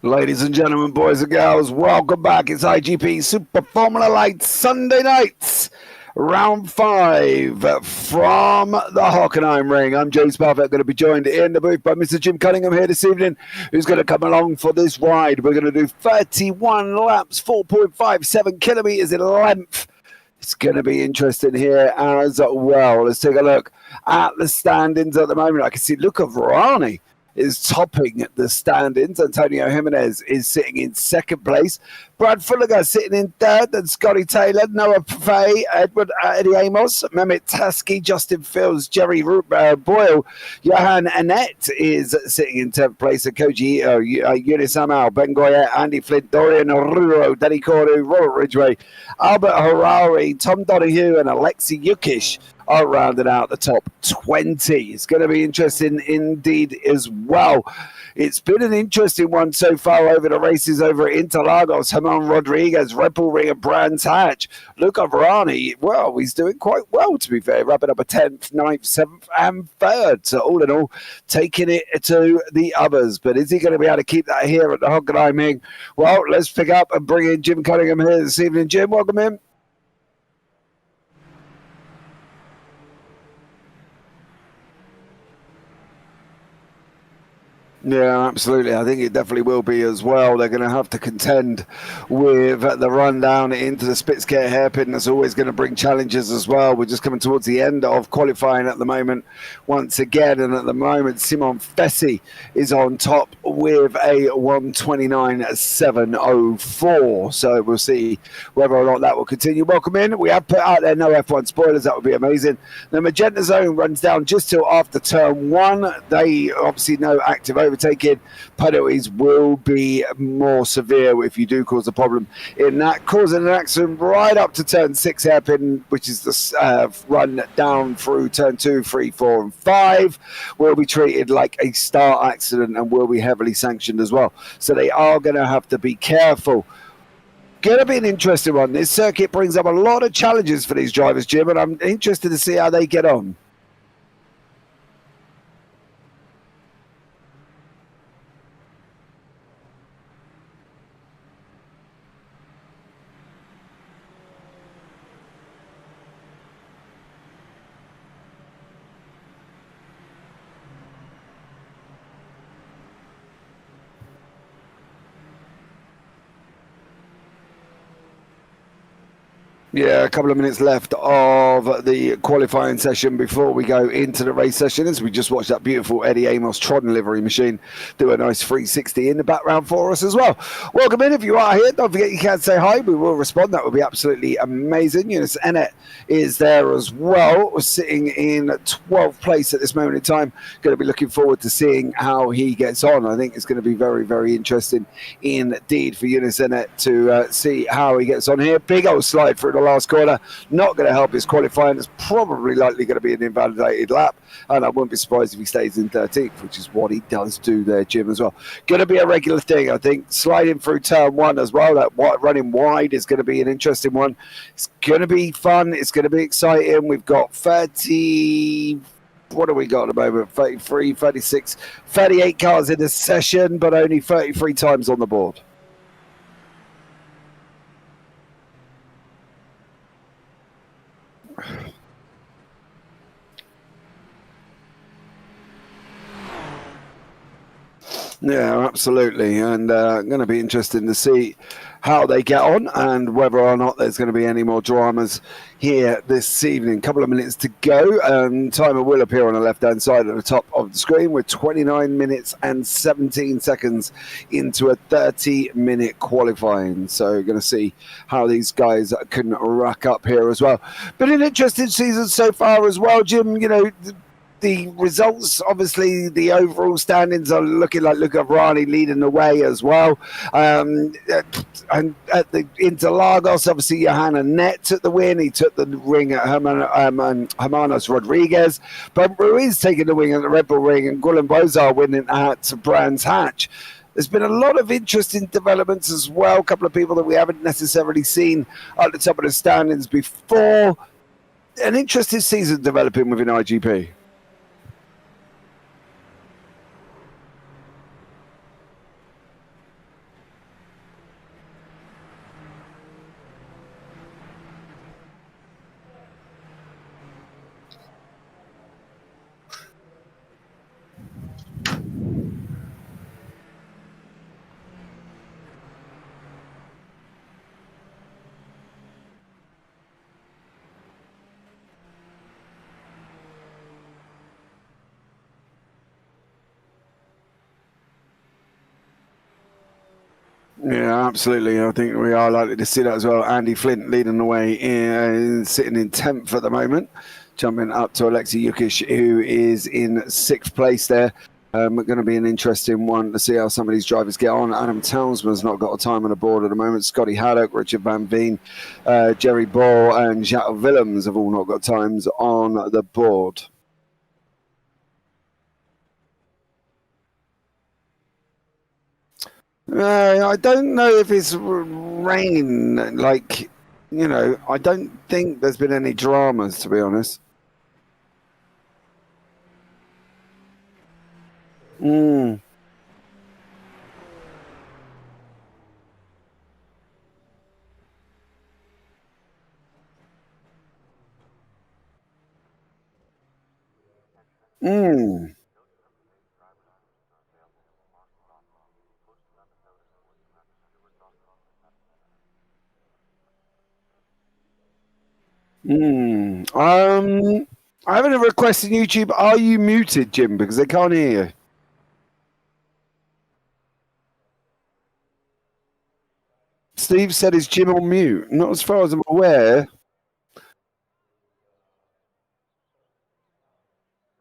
Ladies and gentlemen, boys and girls, welcome back. It's IGP Super Formula Light Sunday nights, round 5 from the Hockenheim Ring. I'm James Parfitt, going to be joined in the booth by Mr. Jim Cunningham here this evening, who's going to come along for this ride. We're going to do 31 laps, 4.57 kilometers in length. It's going to be interesting here as well. Let's take a look at the standings at the moment. I can see Luca Varani is topping the standings. Antonio Jimenez is sitting in second place. Brad Fulliger sitting in third. Then Scotty Taylor, Noah Pfey, Eddie Amos, Mehmet Taski, Justin Fields, Jerry Boyle, Johan Annette is sitting in 10th place. And Koji Yunis Amal, Ben Goya, Andy Flint, Dorian Aruro, Danny Cordu, Robert Ridgway, Albert Harari, Tom Donahue, and Alexei Yukish are rounding out the top 20. It's going to be interesting indeed as well. It's been an interesting one so far over the races over at Interlagos. Herman Rodriguez, Red Bull Ring, and Brands Hatch. Luca Varani, well, he's doing quite well, to be fair, wrapping up a 10th, 9th, 7th, and 3rd. So all in all, taking it to the others. But is he going to be able to keep that here at the Hockenheim Ring? Well, let's pick up and bring in Jim Cunningham here this evening. Jim, welcome in. Yeah, absolutely. I think it definitely will be as well. They're going to have to contend with the rundown into the Spitzkare hairpin. That's always going to bring challenges as well. We're just coming towards the end of qualifying at the moment once again. And at the moment, Simon Fessi is on top with a 1:29.704. So we'll see whether or not that will continue. Welcome in. We have put out there no F1 spoilers. That would be amazing. The magenta zone runs down just till after turn 1. They obviously know active overtaking. Penalties will be more severe if you do cause a problem in that, causing an accident right up to turn 6 hairpin, which is the run down through turn 2, 3, 4, and 5, will be treated like a start accident and will be heavily sanctioned as well. So they are going to have to be careful. Going to be an interesting one. This circuit brings up a lot of challenges for these drivers, Jim, and I'm interested to see how they get on. Yeah, a couple of minutes left of the qualifying session before we go into the race session. As we just watched that beautiful Eddie Amos Tron livery machine do a nice 360 in the background for us as well. Welcome in if you are here. Don't forget you can say hi. We will respond. That would be absolutely amazing. Eunice Ennett is there as well. We're sitting in 12th place at this moment in time. Going to be looking forward to seeing how he gets on. I think it's going to be very, very interesting indeed for Eunice Ennett to see how he gets on here. Big old slide through the last corner, not going to help his qualifying. It's probably likely going to be an invalidated lap, and I wouldn't be surprised if he stays in 13th, which is what he does do there, Jim, as well. Going to be a regular thing, I think. Sliding through turn 1 as well, that running wide is going to be an interesting one. It's going to be fun. It's going to be exciting. We've got 30... What do we got at the moment? 33, 36, 38 cars in the session, but only 33 times on the board. Yeah, absolutely. And going to be interesting to see how they get on and whether or not there's going to be any more dramas here this evening. A couple of minutes to go. Timer will appear on the left-hand side at the top of the screen. We're 29 minutes and 17 seconds into a 30-minute qualifying. So we're going to see how these guys can rack up here as well. But an interesting season so far as well, Jim. You know, the results, obviously, the overall standings are looking like Luca Varani leading the way as well. And at the Interlagos, obviously, Johan Annette took the win. He took the ring at Hermanos Rodriguez. But Ruiz taking the wing at the Red Bull Ring, and Gulen Bozar winning at Brands Hatch. There's been a lot of interesting developments as well. A couple of people that we haven't necessarily seen at the top of the standings before. An interesting season developing within IGP. Yeah, absolutely. I think we are likely to see that as well. Andy Flint leading the way, sitting in 10th at the moment, jumping up to Alexei Yukish, who is in 6th place there. Going to be an interesting one to see how some of these drivers get on. Adam Townsman's not got a time on the board at the moment. Scotty Haddock, Richard Van Veen, Jerry Ball, and Jacques Willems have all not got times on the board. I don't know if it's rain. Like, you know, I don't think there's been any dramas, to be honest. Mm. Mm. I have a request in YouTube. Are you muted, Jim? Because they can't hear you. Steve said, is Jim on mute? Not as far as I'm aware.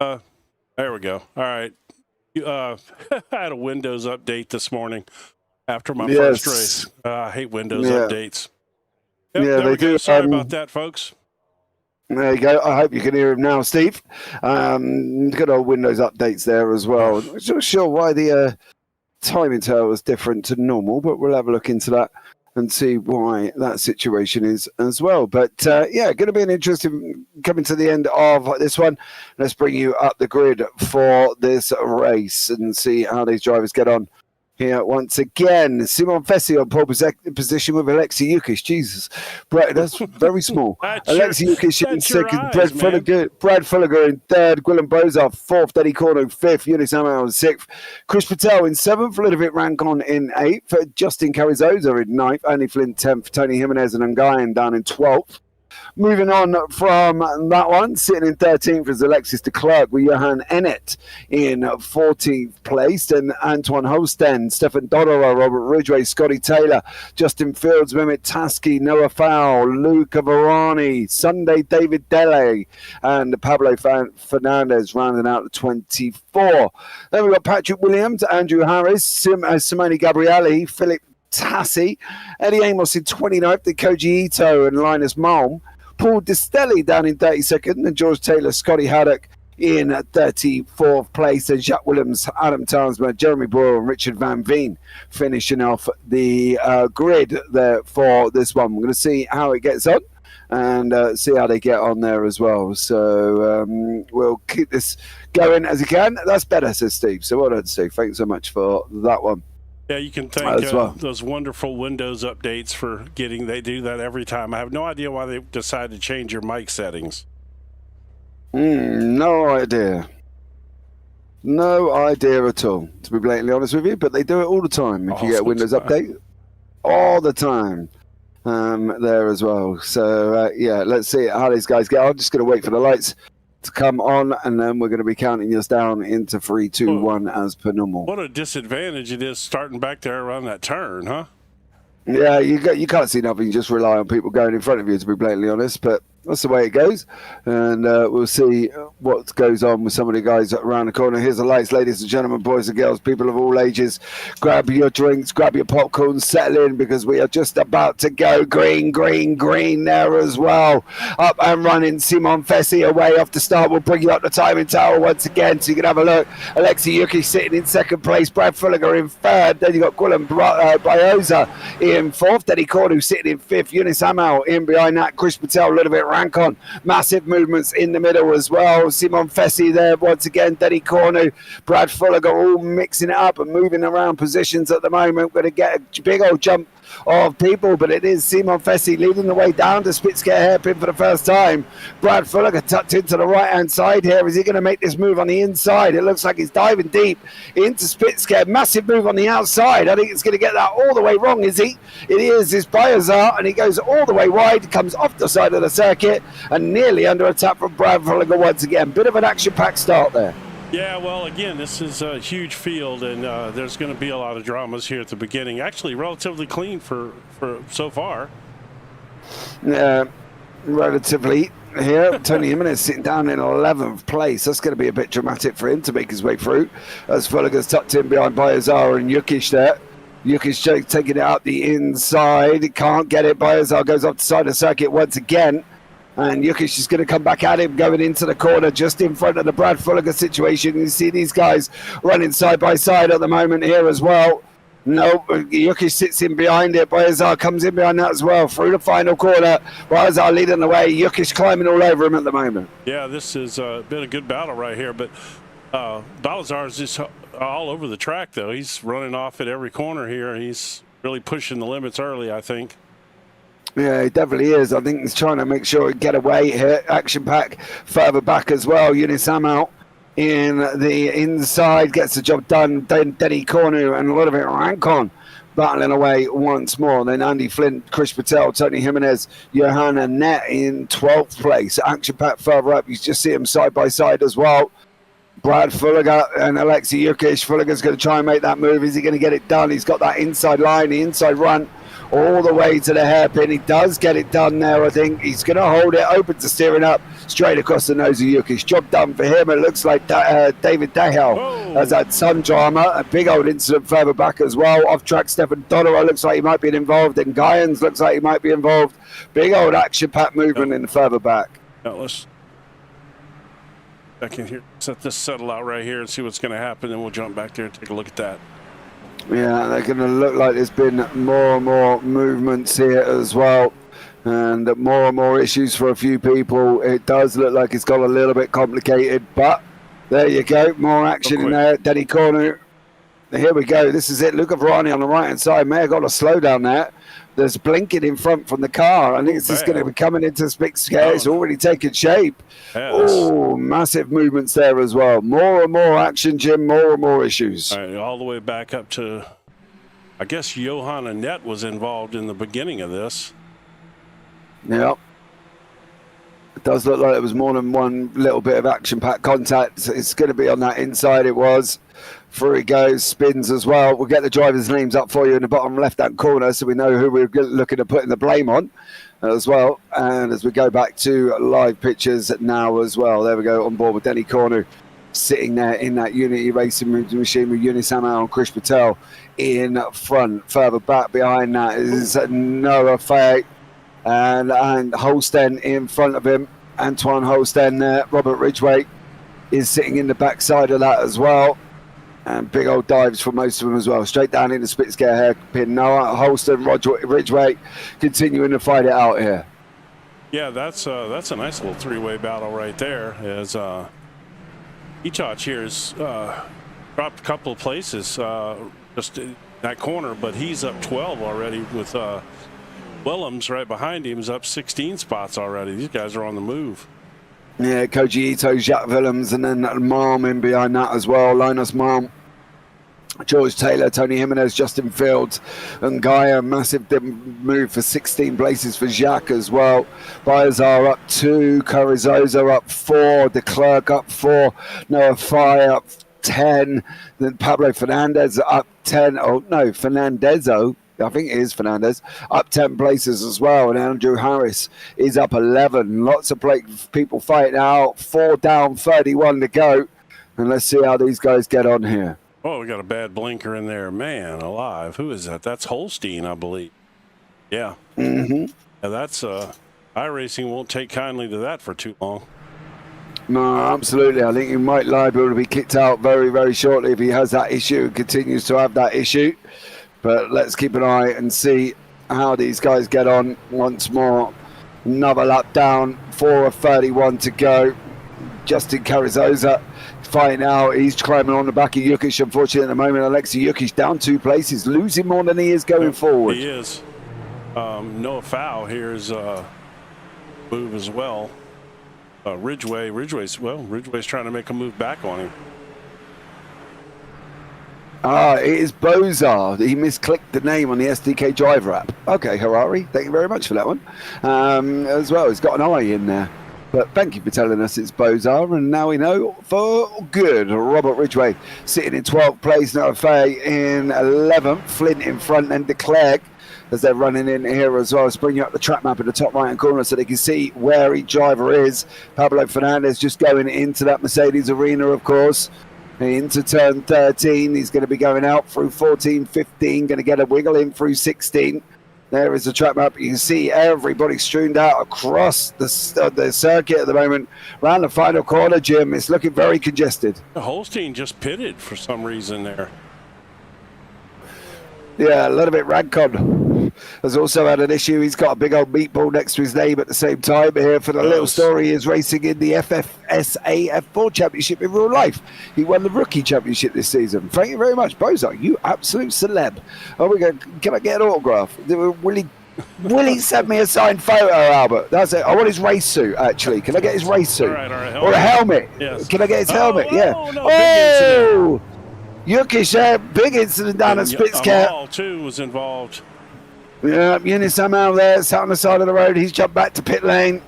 There we go. All right. I had a Windows update this morning after my first race. I hate Windows updates. Yep, yeah, they do. Sorry about that, folks. There you go. I hope you can hear him now, Steve. Good old Windows updates there as well. I'm not sure why the timing tail was different to normal, but we'll have a look into that and see why that situation is as well. But yeah, going to be an interesting coming to the end of this one. Let's bring you up the grid for this race and see how these drivers get on. Here once again, Simon Fessi on pole position with Alexei Yukish. Jesus, Brad, that's very small. Alexei Yukish in second, Brad Fulliger in third, Gwilym Bozar fourth, Eddie Corno fifth, Eunice Amel in sixth, Chris Patel in seventh, Ludovic Rancon in eighth, Justin Carrizosa in ninth, Andy Flint 10th, Tony Jimenez and Ngayan down in 12th. Moving on from that one, sitting in 13th is Alexis de Klerk with Johan Ennett in 14th place, and Antoine Holsten, Stefan Dodoro, Robert Ridgway, Scotty Taylor, Justin Fields, Mehmet Taski, Noah Fowl, Luca Varani, Sunday David Dele, and Pablo Fernandez rounding out the 24. Then we've got Patrick Williams, Andrew Harris, Simone Gabrielli, Philip Tassi, Eddie Amos in 29th, Koji Ito and Linus Malm, Paul Distelli down in 32nd, and George Taylor, Scotty Haddock in 34th place, and Jacques Willems, Adam Townsman, Jeremy Boyle and Richard Van Veen finishing off the grid there for this one. We're going to see how it gets on and see how they get on there as well. So we'll keep this going as we can. That's better, says Steve. So well done, Steve. Thanks so much for that one. Yeah, you can thank those wonderful Windows updates for getting. They do that every time. I have no idea why they decided to change your mic settings. No idea. No idea at all, to be blatantly honest with you. But they do it all the time. If you get a Windows update, all the time there as well. So yeah, let's see how these guys get. I'm just going to wait for the lights to come on, and then we're going to be counting us down into 3, 2, 1 as per normal. What a disadvantage it is starting back there around that turn, huh? Yeah, you can't see nothing. You just rely on people going in front of you, to be blatantly honest. But that's the way it goes, and we'll see what goes on with some of the guys around the corner. Here's the lights, ladies and gentlemen, boys and girls, people of all ages. Grab your drinks, grab your popcorn, settle in, because we are just about to go green, green, green there as well. Up and running, Simon Fessi away off the start. We'll bring you up the timing tower once again, so you can have a look. Alexei Yuki sitting in second place, Brad Fulliger in third. Then you've got Gwilym Bozar in fourth. Eddie Cordu sitting in fifth. Eunice Amel in behind that. Chris Patel, Ludovic Rancon, massive movements in the middle as well. Simon Fessi there once again. Denny Cornu, Brad Fulliger all mixing it up and moving around positions at the moment. We're going to get a big old jump of people, but it is Simon Fessi leading the way down to Spitskare hairpin for the first time. Brad Fulliger tucked into the right hand side here. Is he going to make this move on the inside? It looks like he's diving deep into Spitskare. Massive move on the outside. I think it's going to get that all the way wrong, is he? It is. It's Bozar, and he goes all the way wide, comes off the side of the circuit and nearly under attack from Brad Fulliger once again. Bit of an action packed start there. Yeah, well, again, this is a huge field, and there's going to be a lot of dramas here at the beginning. Actually, relatively clean for so far. Yeah, relatively. Here, Tony Jimenez sitting down in 11th place. That's going to be a bit dramatic for him to make his way through. As Fuller's tucked in behind Bayazar and Yukish there. Yukish taking it out the inside. He can't get it. Bayazar goes off the side of the circuit once again. And Yukish is going to come back at him, going into the corner just in front of the Brad Fulliger situation. You see these guys running side by side at the moment here as well. No, Yukish sits in behind it. Bayazar comes in behind that as well. Through the final corner. Bayazar leading the way. Yukish climbing all over him at the moment. Yeah, this has been a good battle right here. But Bayazar is just all over the track, though. He's running off at every corner here. He's really pushing the limits early, I think. Yeah, he definitely is. I think he's trying to make sure he get away here. Action Pack further back as well. Unisam out in the inside, gets the job done. Then Denny Cornu and a lot of it Rankon battling away once more. Then Andy Flint, Chris Patel, Tony Jimenez, Johanna Net in 12th place. Action Pack further up. You just see them side by side as well. Brad Fulliger and Alexei Yukish. Fulliger's going to try and make that move. Is he going to get it done? He's got that inside line, the inside run all the way to the hairpin. He does get it done there, I think. He's going to hold it open to steering up straight across the nose of Yukish. Job done for him. It looks like David Dahel has had some drama. A big old incident further back as well. Off track, Stefan Donero looks like he might be involved. And Cairns looks like he might be involved. Big old action pack movement in the further back. Now let's back in here, set this settle out right here and see what's going to happen. Then we'll jump back there and take a look at that. Yeah, they're going to look like there's been more and more movements here as well, and more issues for a few people. It does look like it's got a little bit complicated, but there you go. More action in there. Denny Cornu. Here we go. This is it. Luca Varani on the right-hand side may have got a slowdown there. There's blinking in front from the car. I think it's just going to be coming into this big scare. It's already taken shape. Oh, massive movements there as well. More and more action, Jim. More and more issues. All the way back up to, I guess, Johanna Net was involved in the beginning of this. Yeah. It does look like there was more than one little bit of action-packed contact. It's going to be on that inside. It was. Through he goes, spins as well. We'll get the drivers' names up for you in the bottom left-hand corner so we know who we're looking at putting the blame on as well. And as we go back to live pictures now as well. There we go, on board with Denny Cornu, sitting there in that Unity racing machine with Unisama and Chris Patel in front. Further back behind that is Noah Fay and Holsten in front of him. Antoine Holsten there. Robert Ridgway is sitting in the backside of that as well. And big old dives for most of them as well. Straight down in the split scare hairpin. Noah Holston, Ridgway continuing to fight it out here. Yeah, that's a nice little three-way battle right there. As Ichach here has dropped a couple of places just in that corner, but he's up 12 already with Willems right behind him is up 16 spots already. These guys are on the move. Yeah, Koji Ito, Jacques Willems, and then Malm in behind that as well. Linus Malm, George Taylor, Tony Jimenez, Justin Fields, and Gaia. Massive move for 16 places for Jacques as well. Bayazar up 2, Carrizosa up 4, De Klerk up 4, Noah Fry up 10, then Pablo Fernandez up 10. Oh, no, Fernandezo. I think it is Fernandez, up 10 places as well. And Andrew Harris is up 11. Lots of people fighting out. 4 down, 31 to go. And let's see how these guys get on here. Oh, we got a bad blinker in there. Man alive. Who is that? That's Holstein, I believe. Yeah. Mm-hmm. Yeah, that's iRacing won't take kindly to that for too long. No, absolutely. I think he might liable to be kicked out very, very shortly if he has that issue and continues to have that issue. But let's keep an eye and see how these guys get on once more. Another lap down, 4 of 31 to go. Justin Carrizosa fighting out. He's climbing on the back of Yukish, unfortunately, at the moment. Alexei Yukish down 2 places, losing more than he is going forward. He is. Noah Fowl here is move as well. Ridgway's trying to make a move back on him. It is Bozar. He misclicked the name on the SDK driver app. Okay, Harari, thank you very much for that one. As well, he's got an eye in there. But thank you for telling us it's Bozar, and now we know for good. Robert Ridgway sitting in 12th place, Noah Fay in 11th, Flint in front, and De Klerk as they're running in here as well. Let's bring you up the track map in the top right-hand corner so they can see where each driver is. Pablo Fernandez just going into that Mercedes arena, of course. Into turn 13, he's going to be going out through 14, 15, going to get a wiggle in through 16. There is the track map. You can see everybody strewn out across the circuit at the moment. Around the final corner, Jim, it's looking very congested. Holstein just pitted for some reason there. Yeah, a little bit Radcon has also had an issue. He's got a big old meatball next to his name at the same time here. For the little story, he is racing in the FFSA F4 Championship in real life. He won the Rookie Championship this season. Thank you very much, Bozar. You absolute celeb. Oh, we go. Can I get an autograph? Will he send me a signed photo, Albert? That's it. I want his race suit, actually. Can I get his race suit? All right. Or a helmet? Yes. Can I get his helmet? Yeah. No, Yukish, big incident down at Spitzcat. All too was involved. Yeah, Eunice Amal there, sat on the side of the road. He's jumped back to pit lane.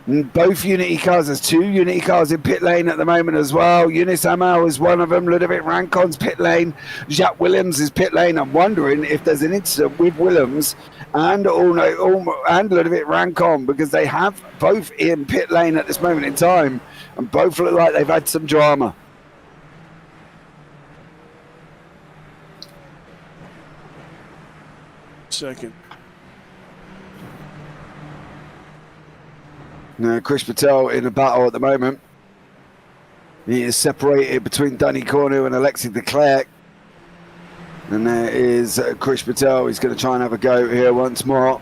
And both Unity cars, there's 2 Unity cars in pit lane at the moment as well. Eunice Amal is one of them. Ludovic Rancon's pit lane. Jacques Williams is pit lane. I'm wondering if there's an incident with Williams and Ludovic Rancon, because they have both in pit lane at this moment in time. And both look like they've had some drama. Second. Now, Krish Patel in a battle at the moment. He is separated between Danny Cornu and Alexis De Klerk. And there is Krish Patel. He's going to try and have a go here once more.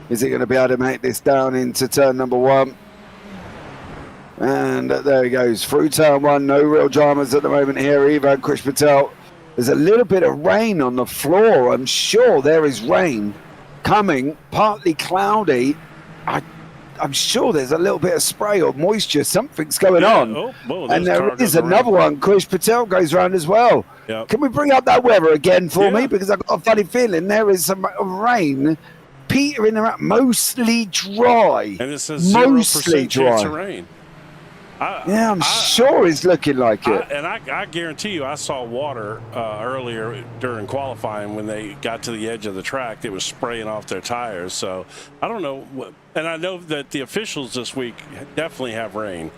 Is he going to be able to make this down into turn number 1? And there he goes. Through turn 1. No real dramas at the moment here either. Krish Patel. There's a little bit of rain on the floor. I'm sure there is rain coming, partly cloudy. I'm sure there's a little bit of spray or moisture. Something's going on. And there is another one. Krish Patel goes around as well. Yep. Can we bring up that weather again for me? Because I've got a funny feeling there is some rain petering around, mostly dry. And it says 0% chance of rain. I'm sure it's looking like it. I guarantee you I saw water earlier during qualifying when they got to the edge of the track. It was spraying off their tires. So I don't know. And I know that the officials this week definitely have rain.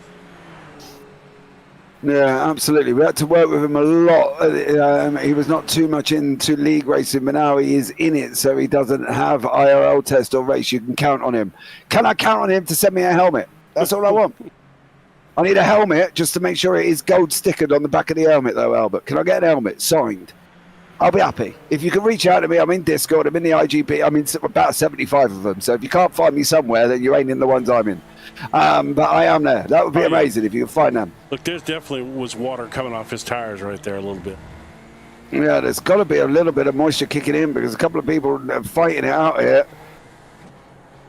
Yeah, absolutely. We had to work with him a lot. He was not too much into league racing, but now he is in it, so he doesn't have IRL test or race. You can count on him. Can I count on him to send me a helmet? That's all I want. I need a helmet just to make sure it is gold stickered on the back of the helmet, though, Albert. Can I get an helmet signed? I'll be happy. If you can reach out to me, I'm in Discord, I'm in the IGP, I'm in about 75 of them. So if you can't find me somewhere, then you ain't in the ones I'm in. But I am there. That would be amazing if you can find them. Look, there definitely was water coming off his tires right there a little bit. Yeah, there's got to be a little bit of moisture kicking in because a couple of people are fighting it out here.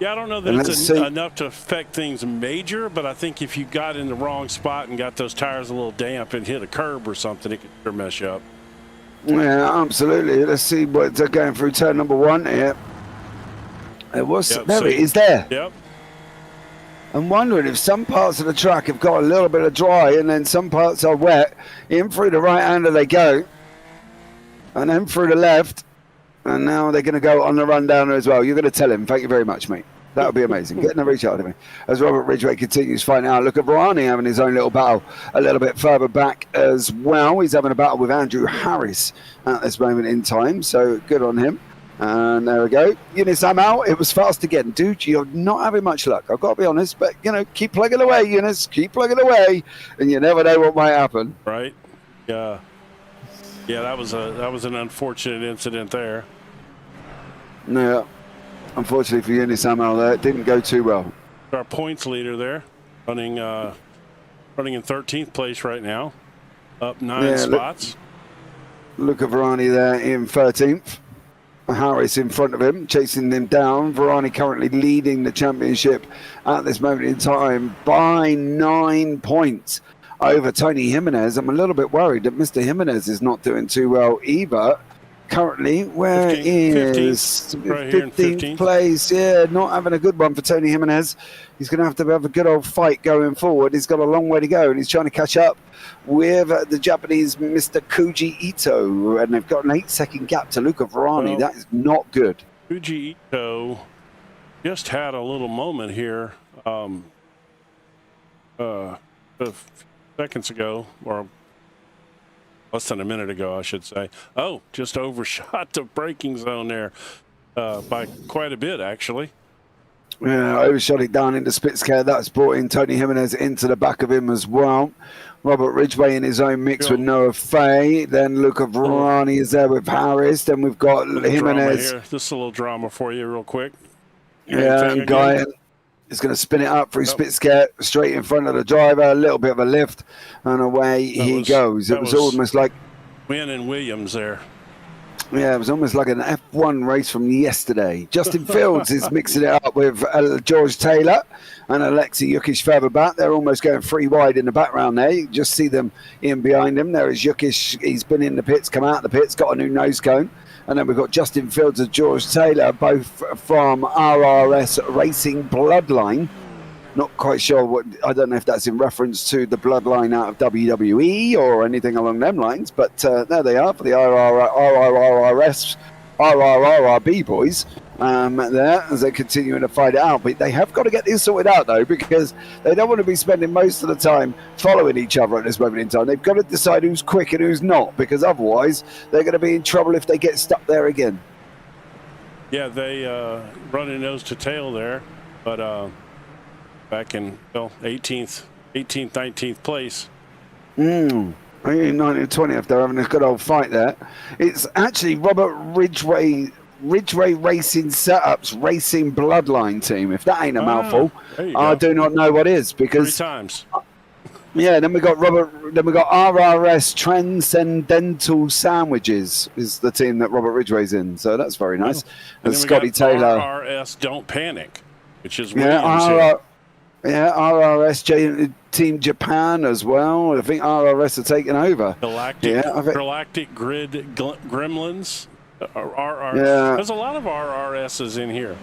Yeah, I don't know that it's enough to affect things major, but I think if you got in the wrong spot and got those tires a little damp and hit a curb or something, it could sure mess you up. Yeah, absolutely. Let's see what's going through turn number 1 here. It is there. Yep. I'm wondering if some parts of the track have got a little bit of dry and then some parts are wet. In through the right hander they go. And then through the left. And now they're going to go on the rundowner as well. You're going to tell him. Thank you very much, mate. That would be amazing. Getting a reach out to me. As Robert Ridgway continues fighting out. Look at Varani having his own little battle a little bit further back as well. He's having a battle with Andrew Harris at this moment in time. So good on him. And there we go. Eunice, I'm out. It was fast again. Dude, you're not having much luck. I've got to be honest. But, keep plugging away, Eunice. Keep plugging away. And you never know what might happen. Right. Yeah. Yeah, that was an unfortunate incident there. Yeah. Unfortunately for Eunice Amal there, it didn't go too well. Our points leader there, running in 13th place right now, up 9 spots. Look at Varani there in 13th. Harris in front of him, chasing them down. Varani currently leading the championship at this moment in time by 9 points over Tony Jimenez. I'm a little bit worried that Mr. Jimenez is not doing too well either. currently, where 15th, is right here in 15th place? Yeah, not having a good one for Tony Jimenez. He's going to have a good old fight going forward. He's got a long way to go, and he's trying to catch up with the Japanese Mr. Koji Ito, and they've got an 8-second gap to Luca Varani. Well, that is not good. Koji Ito just had a little moment here seconds ago, or less than a minute ago, I should say. Oh, just overshot the braking zone there by quite a bit, actually. Yeah, overshot it down into Spitzker. That's brought in Tony Jimenez into the back of him as well. Robert Ridgway in his own mix with Noah Fay. Then Luca Varani is there with Harris. Then we've got Jimenez. Here. This is a little drama for you real quick. Yeah, and Guy is going to spin it up through Spitzker, straight in front of the driver. A little bit of a lift, and away he goes. It was almost like Wynn and Williams there. Yeah, it was almost like an F1 race from yesterday. Justin Fields is mixing it up with George Taylor and Alexei Yukish further back. They're almost going 3 wide in the background there. You can just see them in behind him. There is Yukish. He's been in the pits, come out of the pits, got a new nose cone. And then we've got Justin Fields and George Taylor, both from RRS Racing Bloodline. Not quite sure what, I don't know if that's in reference to the bloodline out of WWE or anything along them lines, but there they are for the RRRB boys there as they're continuing to fight it out. But they have got to get this sorted out, though, because they don't want to be spending most of the time following each other at this moment in time. They've got to decide who's quick and who's not, because otherwise they're going to be in trouble if they get stuck there again. Yeah, they running nose to tail there, but back in 18th, 19th place. 19th, 20th. They're having a good old fight there. It's actually Robert Ridgway Racing Setups Racing Bloodline team. If that ain't a mouthful, I do not know what is. Because 3 times. Yeah, then we got RRS Transcendental Sandwiches is the team that Robert Ridgway's in. So that's very nice. And Scotty Taylor. RRS Don't Panic, which is Williams RRS Team Japan as well. I think RRS are taking over. Galactic Grid Gremlins. There's a lot of RRSs in here.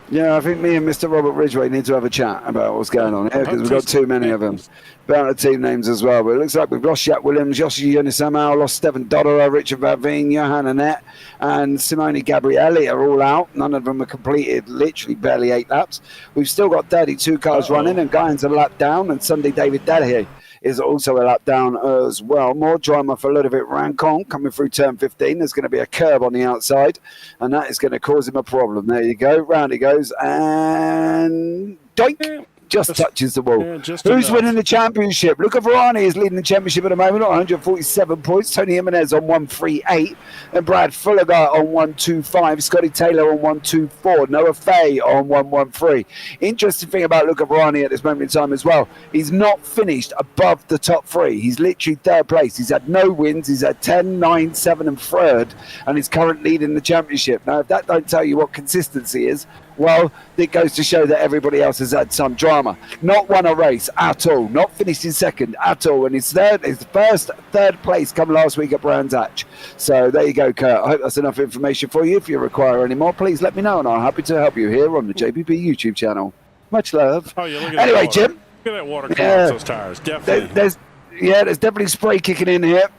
Yeah, I think me and Mr. Robert Ridgway need to have a chat about what's going on here because we've got too many of them. About the team names as well. But it looks like we've lost Jack Williams, Yoshi Unisamau, lost Stephen Dodderer, Richard Vavine, Johan Annette, and Simone Gabrielli are all out. None of them are completed, literally barely 8 laps. We've still got 32 cars running, and Guyan's a lap down, and Sunday David Delahaye is also a lap down as well. More drama for Ludovic Rancon coming through turn 15. There's going to be a curb on the outside, and that is going to cause him a problem. There you go. Round he goes, and doink. Just touches the wall. Yeah, who's winning the championship? Luca Varani is leading the championship at the moment on 147 points. Tony Jimenez on 138. And Brad Fulliger on 125. Scotty Taylor on 124. Noah Fay on 113. Interesting thing about Luca Varani at this moment in time as well, he's not finished above the top 3. He's literally 3rd place. He's had no wins. He's had 10, 9, 7 and 3rd. And he's currently leading the championship. Now, if that don't tell you what consistency is, well, it goes to show that everybody else has had some drama. Not won a race at all. Not finished in 2nd at all. And his 3rd place come last week at Brands Hatch. So there you go, Kurt. I hope that's enough information for you. If you require any more, please let me know, and I'm happy to help you here on the JPB YouTube channel. Much love. Oh, yeah, look at anyway, that Jim. Look at that water coming off those tires. Definitely. There's definitely spray kicking in here.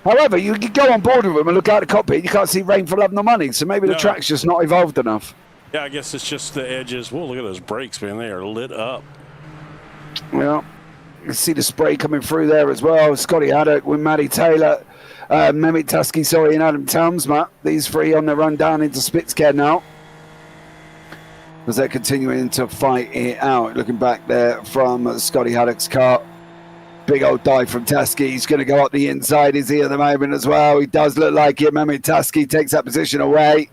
However, you can go on board with them and look out the cockpit. You can't see rain for love nor money. So maybe the track's just not evolved enough. Yeah, I guess it's just the edges. Whoa, look at those brakes, man. They are lit up. Well, you can see the spray coming through there as well. Scotty Haddock with Matty Taylor, Mehmet Tusky, and Adam Talmsma. These 3 on the run down into Spitzker now, as they're continuing to fight it out. Looking back there from Scotty Haddock's car. Big old dive from Tusky. He's going to go up the inside, is he, at the moment as well? He does look like it. Mehmet Tusky takes that position away.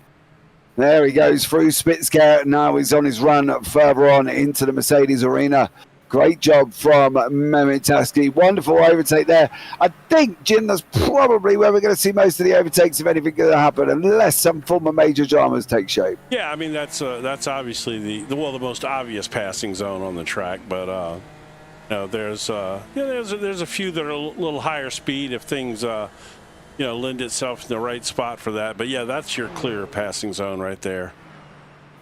There he goes through Spitzker. Now he's on his run further on into the Mercedes arena. Great job from Mehmet Tusky. Wonderful overtake there. I think, Jim, that's probably where we're going to see most of the overtakes, if anything, going to happen, unless some form of major dramas take shape. Yeah, I mean, that's obviously the most obvious passing zone on the track, but there's a few that are a little higher speed if things lend itself in the right spot for that. But yeah, that's your clear passing zone right there.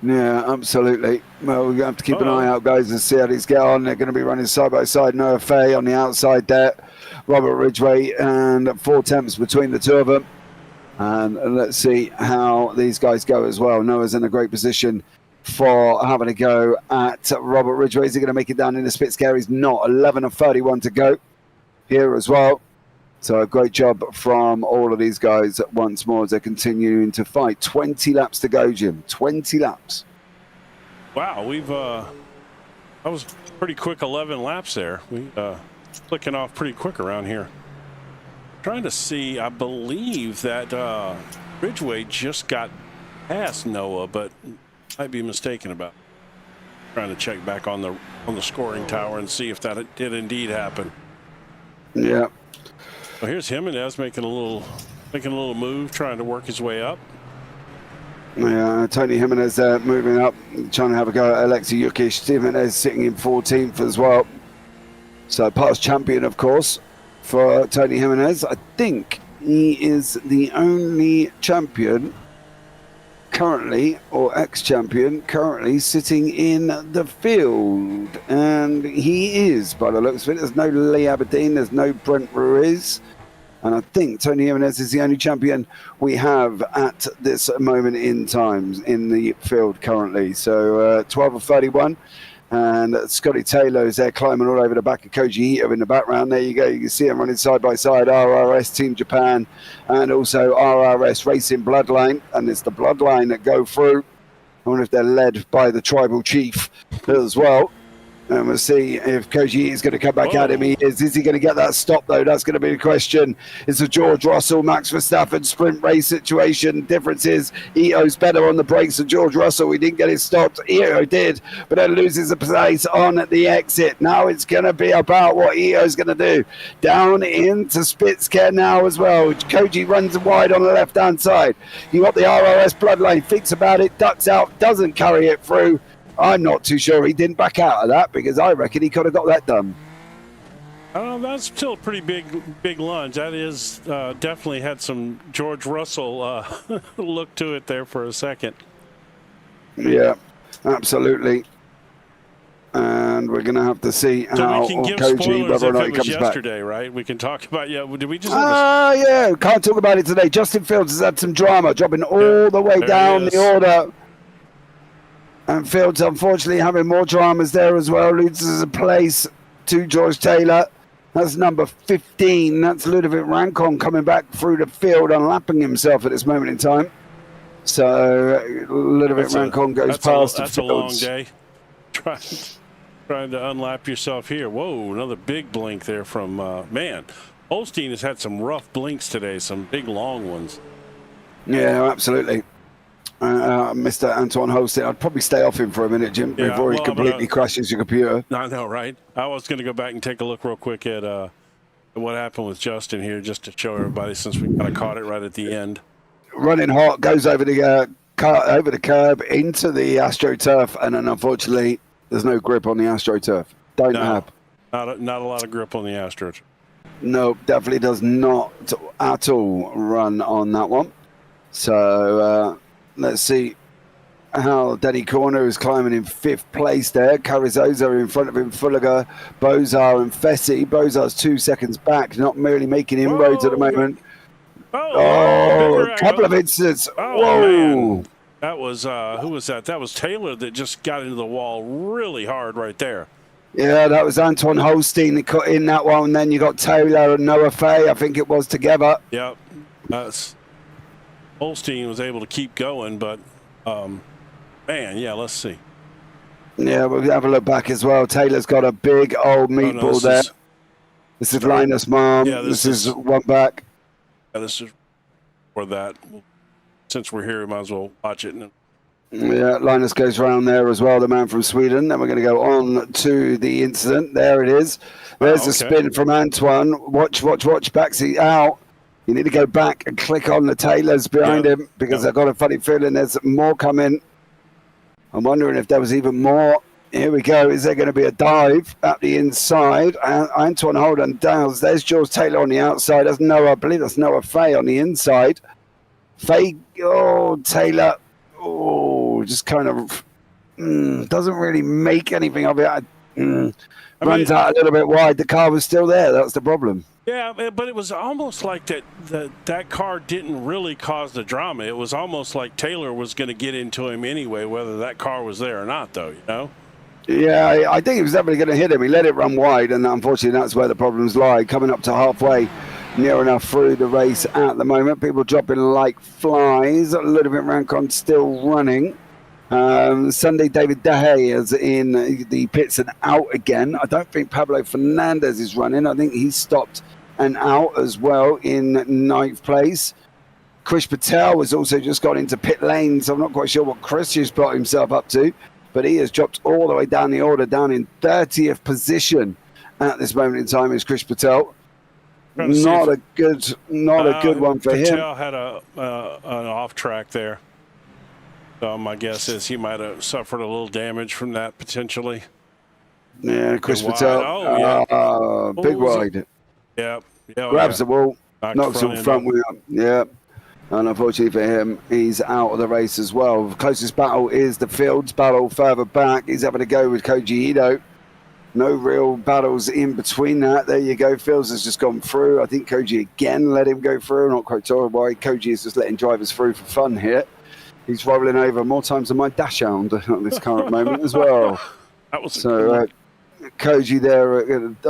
Yeah, absolutely. Well, we have to keep an eye out, guys, and see how these get on. They're going to be running side by side. Noah Fay on the outside there, Robert Ridgway, and 4 attempts between the two of them. And let's see how these guys go as well. Noah's in a great position for having a go at Robert Ridgway. Is he going to make it down in the spit scare? He's not. 11 of 31 to go here as well. So a great job from all of these guys once more as they're continuing to fight. 20 laps to go, Jim. 20 laps. Wow, that was pretty quick 11 laps there. We clicking off pretty quick around here. Trying to see, I believe that Ridgway just got past Noah, but might be mistaken about it. Trying to check back on the scoring tower and see if that did indeed happen. Yeah. Well, here's Jimenez making a little move, trying to work his way up. Yeah, Tony Jimenez there moving up, trying to have a go at Alexei Yukish. Jimenez sitting in 14th as well. So past champion, of course, for Tony Jimenez. I think he is the only champion currently, or ex-champion currently, sitting in the field. And he is, by the looks of it. There's no Lee Aberdeen, there's no Brent Ruiz. And I think Tony Jimenez is the only champion we have at this moment in time in the field currently. So 12 of 31. And Scotty Taylor is there climbing all over the back of Koji Ito in the background. There you go. You can see him running side by side. RRS Team Japan and also RRS Racing Bloodline. And it's the Bloodline that go through. I wonder if they're led by the tribal chief as well. And we'll see if Koji is going to come back at him. He is. Is he going to get that stop, though? That's going to be the question. It's a George Russell, Max Verstappen sprint race situation. Difference is Ito's better on the brakes than George Russell. He didn't get it stopped. Ito did, but then loses the place on the exit. Now it's going to be about what Ito's going to do. Down into Spitzker now as well. Koji runs wide on the left-hand side. You got the RRS Bloodline. Thinks about it, ducks out, doesn't carry it through. I'm not too sure he didn't back out of that because I reckon he could have got that done. That's still a pretty big lunge. That is definitely had some George Russell look to it there for a second. Yeah, absolutely. And we're going to have to see how we can give Koji, whether or not he comes yesterday, back. Right? We can talk about, did we just... yeah, can't talk about it today. Justin Fields has had some drama, dropping all the way down the order. And Fields, unfortunately, having more dramas there as well. Loses a place to George Taylor. That's number 15. That's Ludovic Rancon coming back through the field, unlapping himself at this moment in time. So Ludovic Rancon goes past. That's a long day. Trying to unlap yourself here. Whoa, another big blink there from, man. Holstein has had some rough blinks today, some big long ones. Yeah, absolutely. Mr. Antoine Holstein, I'd probably stay off him for a minute, Jim, before he completely crashes your computer. I know, right? I was going to go back and take a look real quick at what happened with Justin here, just to show everybody, since we kind of caught it right at the end. Running hot, goes over the curb into the AstroTurf, and then unfortunately, there's no grip on the AstroTurf. Not a lot of grip on the AstroTurf. No, definitely does not at all run on that one. So let's see how Denny Corner is climbing in 5th place there. Carrizosa in front of him, Fulliger, Bozar and Fessy. Bozar's 2 seconds back, not merely making inroads at the moment. A couple of incidents. Whoa. Man. That was, who was that? That was Taylor that just got into the wall really hard right there. Yeah, that was Anton Holstein that cut in that one. And then you got Taylor and Noah Fay, I think it was, together. Yep. Holstein was able to keep going, but, man, yeah, let's see. Yeah, we'll have a look back as well. Taylor's got a big old meatball there. This is Linus Malm. Yeah, this is one back. Yeah, this is for that. Since we're here, we might as well watch it. Yeah, Linus goes around there as well, the man from Sweden. Then we're going to go on to the incident. There it is. There's a spin from Antoine. Watch, backseat out. You need to go back and click on the Taylors behind him because I've got a funny feeling there's more coming. I'm wondering if there was even more Here we go. Is there going to be a dive at the inside? Antoine Holden Dales. There's George Taylor on the outside. That's Noah, I believe that's Noah Fay on the inside. Fay, Taylor, just kind of doesn't really make anything of it. Runs out a little bit wide. The car was still there. That's the problem. Yeah, but it was almost like that car didn't really cause the drama. It was almost like Taylor was going to get into him anyway, whether that car was there or not, though, you know? Yeah, I think he was definitely going to hit him. He let it run wide, and unfortunately that's where the problems lie. Coming up to halfway, near enough through the race at the moment. People dropping like flies. A little bit Rancon still running. Sunday David Dehay is in the pits and out again. I don't think Pablo Fernandez is running. I think he's stopped and out as well in 9th place. Chris Patel has also just got into pit lane, so I'm not quite sure what Chris has brought himself up to, but he has dropped all the way down the order, down in 30th position at this moment in time is Chris Patel. Not a good one for him. Patel had an off track there. So my guess is he might have suffered a little damage from that potentially. Yeah, Chris Patel. Big wide. Yeah. Grabs the wall, knocks the front wheel up. Yeah. And unfortunately for him, he's out of the race as well. The closest battle is the Fields battle further back. He's having to go with Koji Ito. No real battles in between that. There you go. Fields has just gone through. I think Koji again let him go through. Not quite sure why. Koji is just letting drivers through for fun here. He's rolling over more times than my dash hound at this current moment as well. That was so Koji there,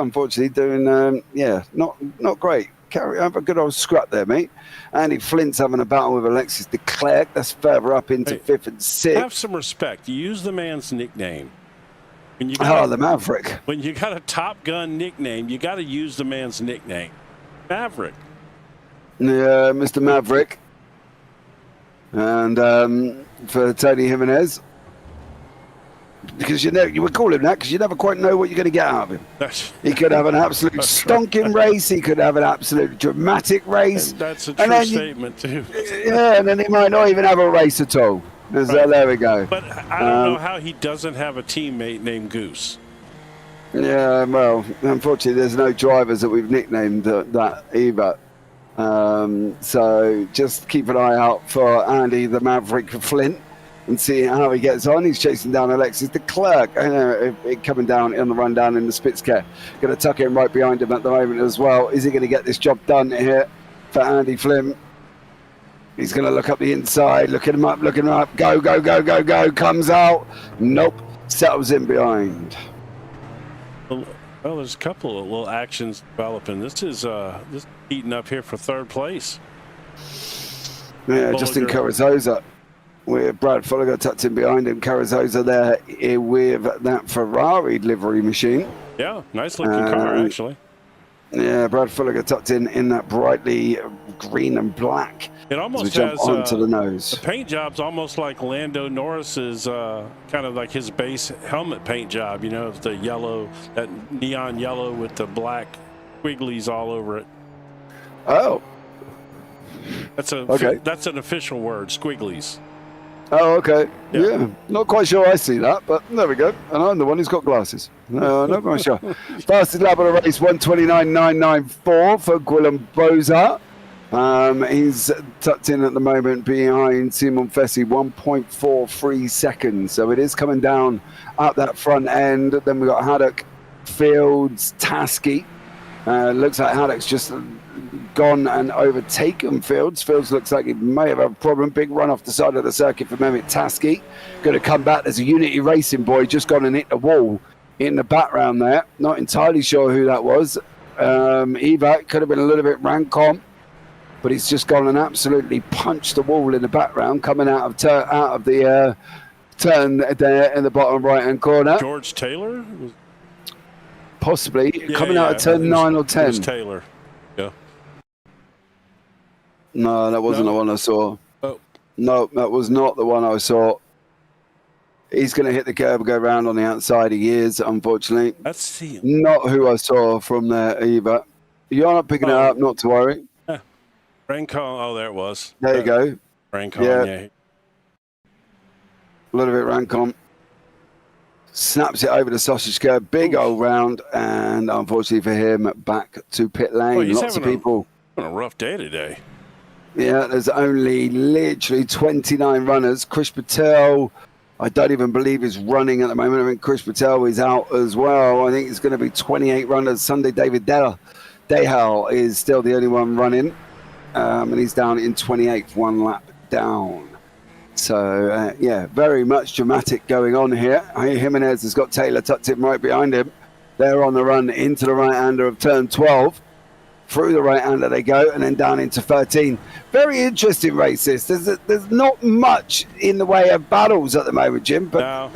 unfortunately, doing not great. Have a good old scrap there, mate. Andy Flint's having a battle with Alexis de Klerk. That's further up into 5th and 6th. Have some respect. Use the man's nickname. When you got the Maverick. When you got a Top Gun nickname, you got to use the man's nickname. Maverick. Yeah, Mr. Maverick. And for Tony Jimenez, because you would call him that because you never quite know what you're going to get out of him. He could have an absolute stonking race. He could have an absolute dramatic race. And that's a true statement too. Yeah, and then he might not even have a race at all. Right. So there we go. But I don't know how he doesn't have a teammate named Goose. Yeah, well, unfortunately, there's no drivers that we've nicknamed that either. So just keep an eye out for Andy the Maverick Flint and see how he gets on. He's chasing down Alexis de Klerk, coming down on the run down in the Spitzke. Going to tuck him right behind him at the moment as well. Is he going to get this job done here for Andy Flint? He's going to look up the inside, looking him up. Go. Comes out. Nope. Settles in behind. Well, there's a couple of little actions developing. This is heating up here for 3rd place. Yeah, Justin Carrizosa with Brad Fulliger tucked in behind him. Carrizosa there with that Ferrari livery machine. Yeah, nice looking car, actually. Yeah, Brad Fulliger tucked in that brightly green and black. It almost has onto the nose. The paint job's almost like Lando Norris's, kind of like his base helmet paint job. You know, the yellow, that neon yellow with the black squigglies all over it. Oh, that's an official word, squigglies. Oh, okay. Yeah. Not quite sure I see that, but there we go. And I'm the one who's got glasses. No, not quite sure. Fastest lap of the race, 1:29.994 for Guillem Boza. He's tucked in at the moment behind Simon Fessi, 1.43 seconds. So it is coming down up that front end. Then we've got Haddock, Fields, Tasky. Looks like Haddock's just gone and overtaken Fields. Fields looks like he may have a problem. Big run off the side of the circuit for Mehmet Tasky. Going to come back. There's a Unity Racing boy just gone and hit the wall in the background there. Not entirely sure who that was. Eva could have been a little bit Rancom, but he's just gone and absolutely punched the wall in the background, coming out of the turn there in the bottom right-hand corner. George Taylor? Possibly. Coming out of turn 9 or 10. It was Taylor. Yeah. No, that wasn't the one I saw. Oh. No, that was not the one I saw. He's going to hit the curb and go round on the outside. He is, unfortunately. Let's see. Not who I saw from there either. You're not picking it up, not to worry. Rancon, there it was. There you go. Rancon, yeah. A little bit Rancon. snaps it over the sausage curb, big old round, and unfortunately for him, back to pit lane. Well, he's Lots of people. having a rough day today. Yeah, there's only literally 29 runners. Chris Patel, I don't even believe is running at the moment. I think Chris Patel is out as well. I think it's going to be 28 runners. Sunday David Dehal is still the only one running, and he's down in 28th, one lap down. So, yeah, very much dramatic going on here. Jimenez has got Taylor tucked in right behind him. They're on the run into the right-hander of turn 12. Through the right-hander they go, and then down into 13. Very interesting races. There's not much in the way of battles at the moment, Jim, but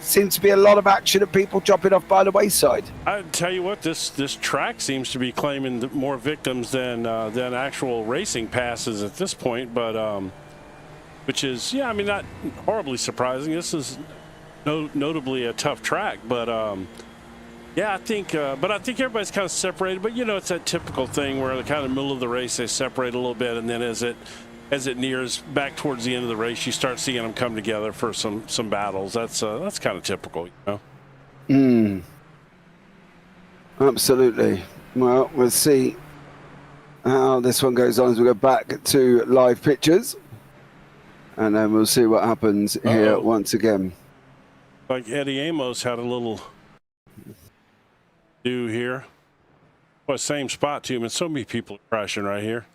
seems to be a lot of action of people dropping off by the wayside. I tell you what, this track seems to be claiming more victims than actual racing passes at this point, but which is, yeah, I mean, not horribly surprising. This is notably a tough track, but yeah, I think everybody's kind of separated. But it's that typical thing where the kind of middle of the race they separate a little bit, and then as it nears back towards the end of the race, you start seeing them come together for some battles. That's kind of typical, Absolutely. Well, we'll see how this one goes on as we go back to live pictures, and then we'll see what happens here once again. Like Eddie Amos had a little do here. Well, same spot too, man. So many people are crashing right here.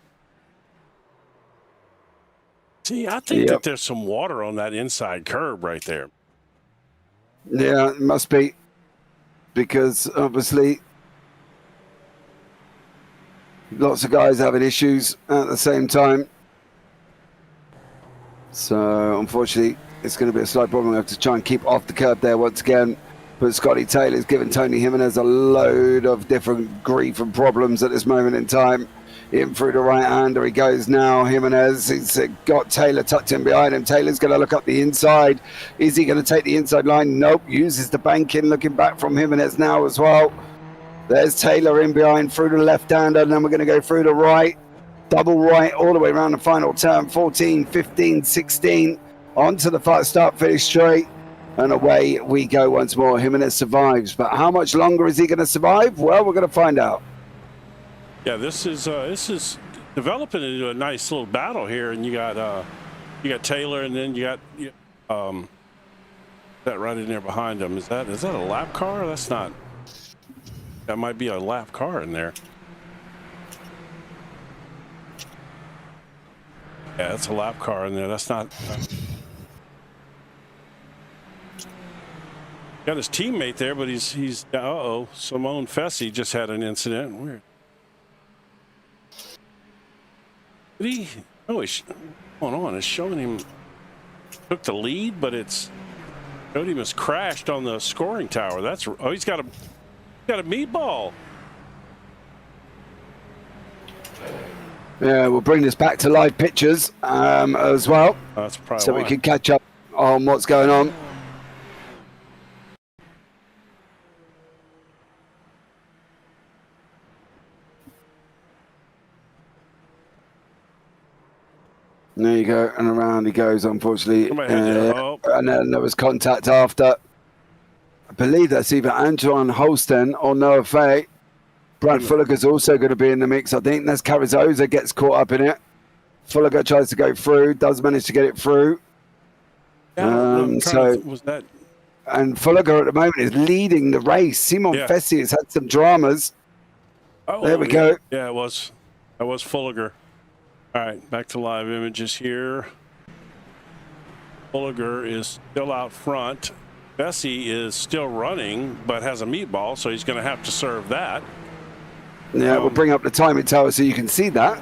See, I think that there's some water on that inside curb right there. Yeah, it must be, because obviously lots of guys having issues at the same time. So unfortunately, it's going to be a slight problem. We have to try and keep off the curb there once again. But Scotty Taylor's given Tony Jimenez a load of different grief and problems at this moment in time. In through the right-hander he goes now. Jimenez, he's got Taylor tucked in behind him. Taylor's going to look up the inside. Is he going to take the inside line? Nope. Uses the bank in, looking back from Jimenez now as well. There's Taylor in behind through the left-hander, and then we're going to go through the right. Double right all the way around the final turn. 14, 15, 16. Onto the start-finish straight. And away we go once more. Jimenez survives. But how much longer is he going to survive? Well, we're going to find out. Yeah, this is developing into a nice little battle here, and you got Taylor, and then you got that right in there behind him. Is that a lap car? That's not. That might be a lap car in there. Yeah, that's a lap car in there. That's not. Got his teammate there, but he's Simone Fessy just had an incident. Weird. Did he? Oh, he's going on. It's showing him took the lead, but it's showed him has crashed on the scoring tower. That's he's got a meatball. Yeah, we'll bring this back to live pictures as well, That's probably so why. we can catch up on what's going on. There you go, and around he goes, unfortunately. And then there was contact after. I believe that's either Antoine Holsten or Noah Fay. Brad Fulliger's also going to be in the mix, I think. That's Carrizosa gets caught up in it. Fulliger tries to go through, does manage to get it through. Was that? And Fulliger at the moment is leading the race. Simon Fessy has had some dramas. There we go. Yeah, it was. That was Fulliger. All right, back to live images here. Fulliger is still out front. Fessy is still running, but has a meatball, so he's going to have to serve that. Yeah, we'll bring up the timing tower so you can see that.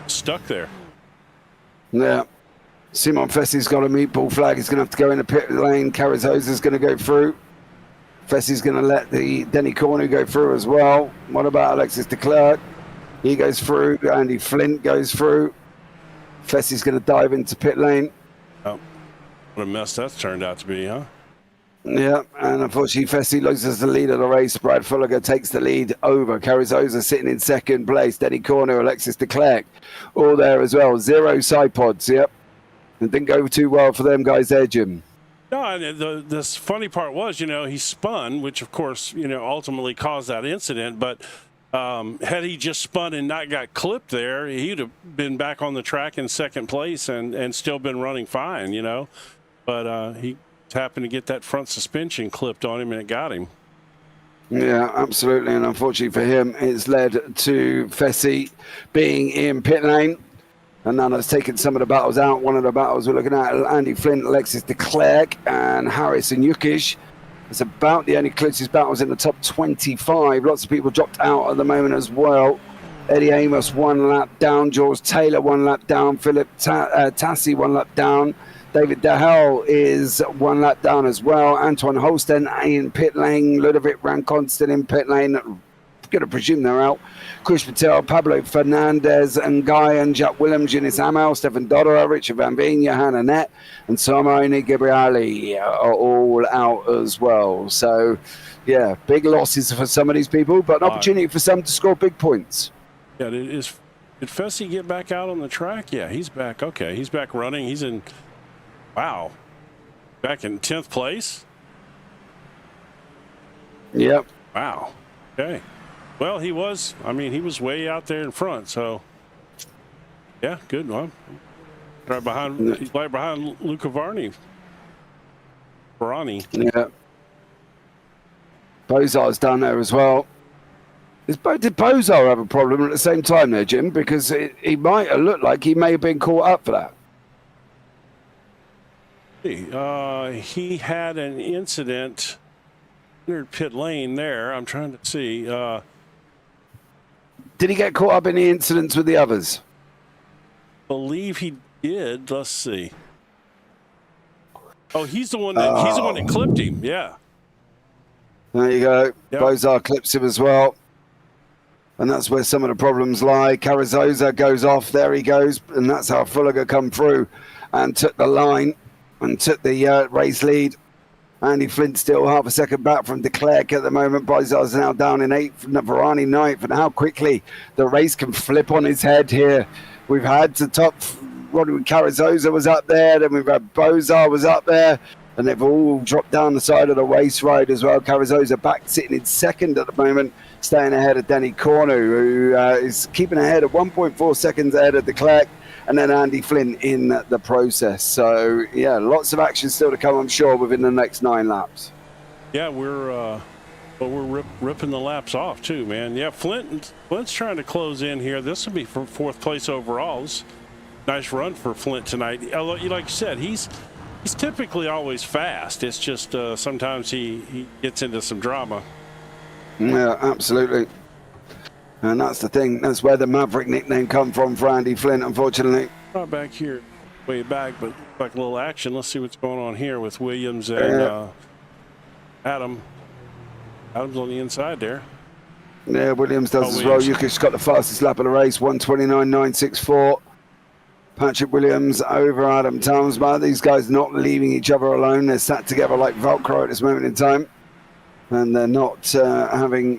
Stuck there. Yeah. Simon Fessy's got a meatball flag. He's going to have to go in the pit lane. Carrizosa's going to go through. Fessy's going to let the Denny Cornu go through as well. What about Alexis de Klerk? He goes through. Andy Flint goes through. Fessy's going to dive into pit lane. Oh, what a mess that's turned out to be, huh? Yeah, and unfortunately Fessy loses the lead of the race. Brad Fulliger takes the lead over. Carrizosa sitting in second place. Denny Cornu, Alexis de Klerk, all there as well. 0 side pods, yep. It didn't go too well for them guys there, Jim. No, and this funny part was, he spun, which of course, ultimately caused that incident. But had he just spun and not got clipped there, he'd have been back on the track in second place and still been running fine, But he happened to get that front suspension clipped on him, and it got him. Yeah, absolutely. And unfortunately for him, it's led to Fessy being in pit lane. And now that's taken some of the battles out. One of the battles we're looking at, Andy Flint, Alexis de Klerk, and Harris and Yukish. It's about the only closest battles in the top 25. Lots of people dropped out at the moment as well. Eddie Amos 1 lap down. George Taylor 1 lap down. Philip Tassi 1 lap down. David Dahel is 1 lap down as well. Antoine Holsten in pit lane. Ludovic Ranconstant in pit lane. Going to presume they're out. Kush Patel, Pablo Fernandez, and Guy and Jack Williams, Eunice Amel, Stefan Dodder, Richard Van Veen, Johanna Net, and Simone Gabrielli are all out as well. So, yeah, big losses for some of these people, but an opportunity for some to score big points. Yeah, did Fessy get back out on the track? Yeah, he's back. Okay, he's back running. He's in, wow, back in 10th place? Yep. Wow, okay. Well, he was way out there in front, so yeah, good one. He's right behind Luca Varney. Yeah. Bozar's down there as well. Did Bozar have a problem at the same time there, Jim? Because he might have looked like he may have been caught up for that. He had an incident near pit lane there. I'm trying to see. Did he get caught up in the incidents with the others? Believe he did. Let's see. Oh, he's the one that clipped him. Yeah. There you go. Yep. Bozar clips him as well. And that's where some of the problems lie. Carrizosa goes off. There he goes. And that's how Fulliger come through and took the line and took the race lead. Andy Flint still half a second back from de Klerk at the moment. Bozar's now down in 8th, Navarani 9th. And how quickly the race can flip on his head here. We've had the top, Rodney Carrizosa was up there. Then we've had Bozar was up there. And they've all dropped down the side of the race road as well. Carrizosa back sitting in second at the moment, staying ahead of Danny Cornu, who is keeping ahead at 1.4 seconds ahead of de Klerk. And then Andy Flint in the process. So, yeah, lots of action still to come, I'm sure, within the next 9 laps. Yeah, we're ripping the laps off, too, man. Yeah, Flint's trying to close in here. This will be for 4th place overall. Nice run for Flint tonight. Like you said, he's typically always fast. It's just sometimes he gets into some drama. Yeah, absolutely. And that's the thing. That's where the Maverick nickname come from for Andy Flint, unfortunately. Not back here, way back, but like a little action. Let's see what's going on here with Williams and Adam. Adam's on the inside there. Yeah, Williams does as well. Yuki's got the fastest lap of the race, 1:29.964. Patrick Williams over Adam Townsbar. These guys not leaving each other alone. They're sat together like Velcro at this moment in time. And they're not having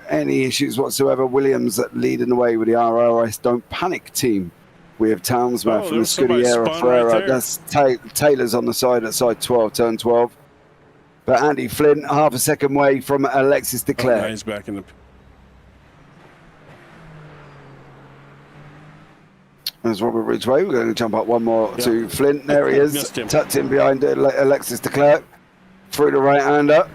any issues whatsoever. Williams leading the way with the ROS Don't Panic team. We have Townsbar from the Scuderia Ferrera. Right, that's Taylor's on the side at side 12, turn 12. But Andy Flint, half a second way from Alexis de Klerk. He's back in the... There's Robert Ridgway. We're going to jump up one more to Flint. There he is. Tucked in behind Alexis de Klerk. Through the right-hander.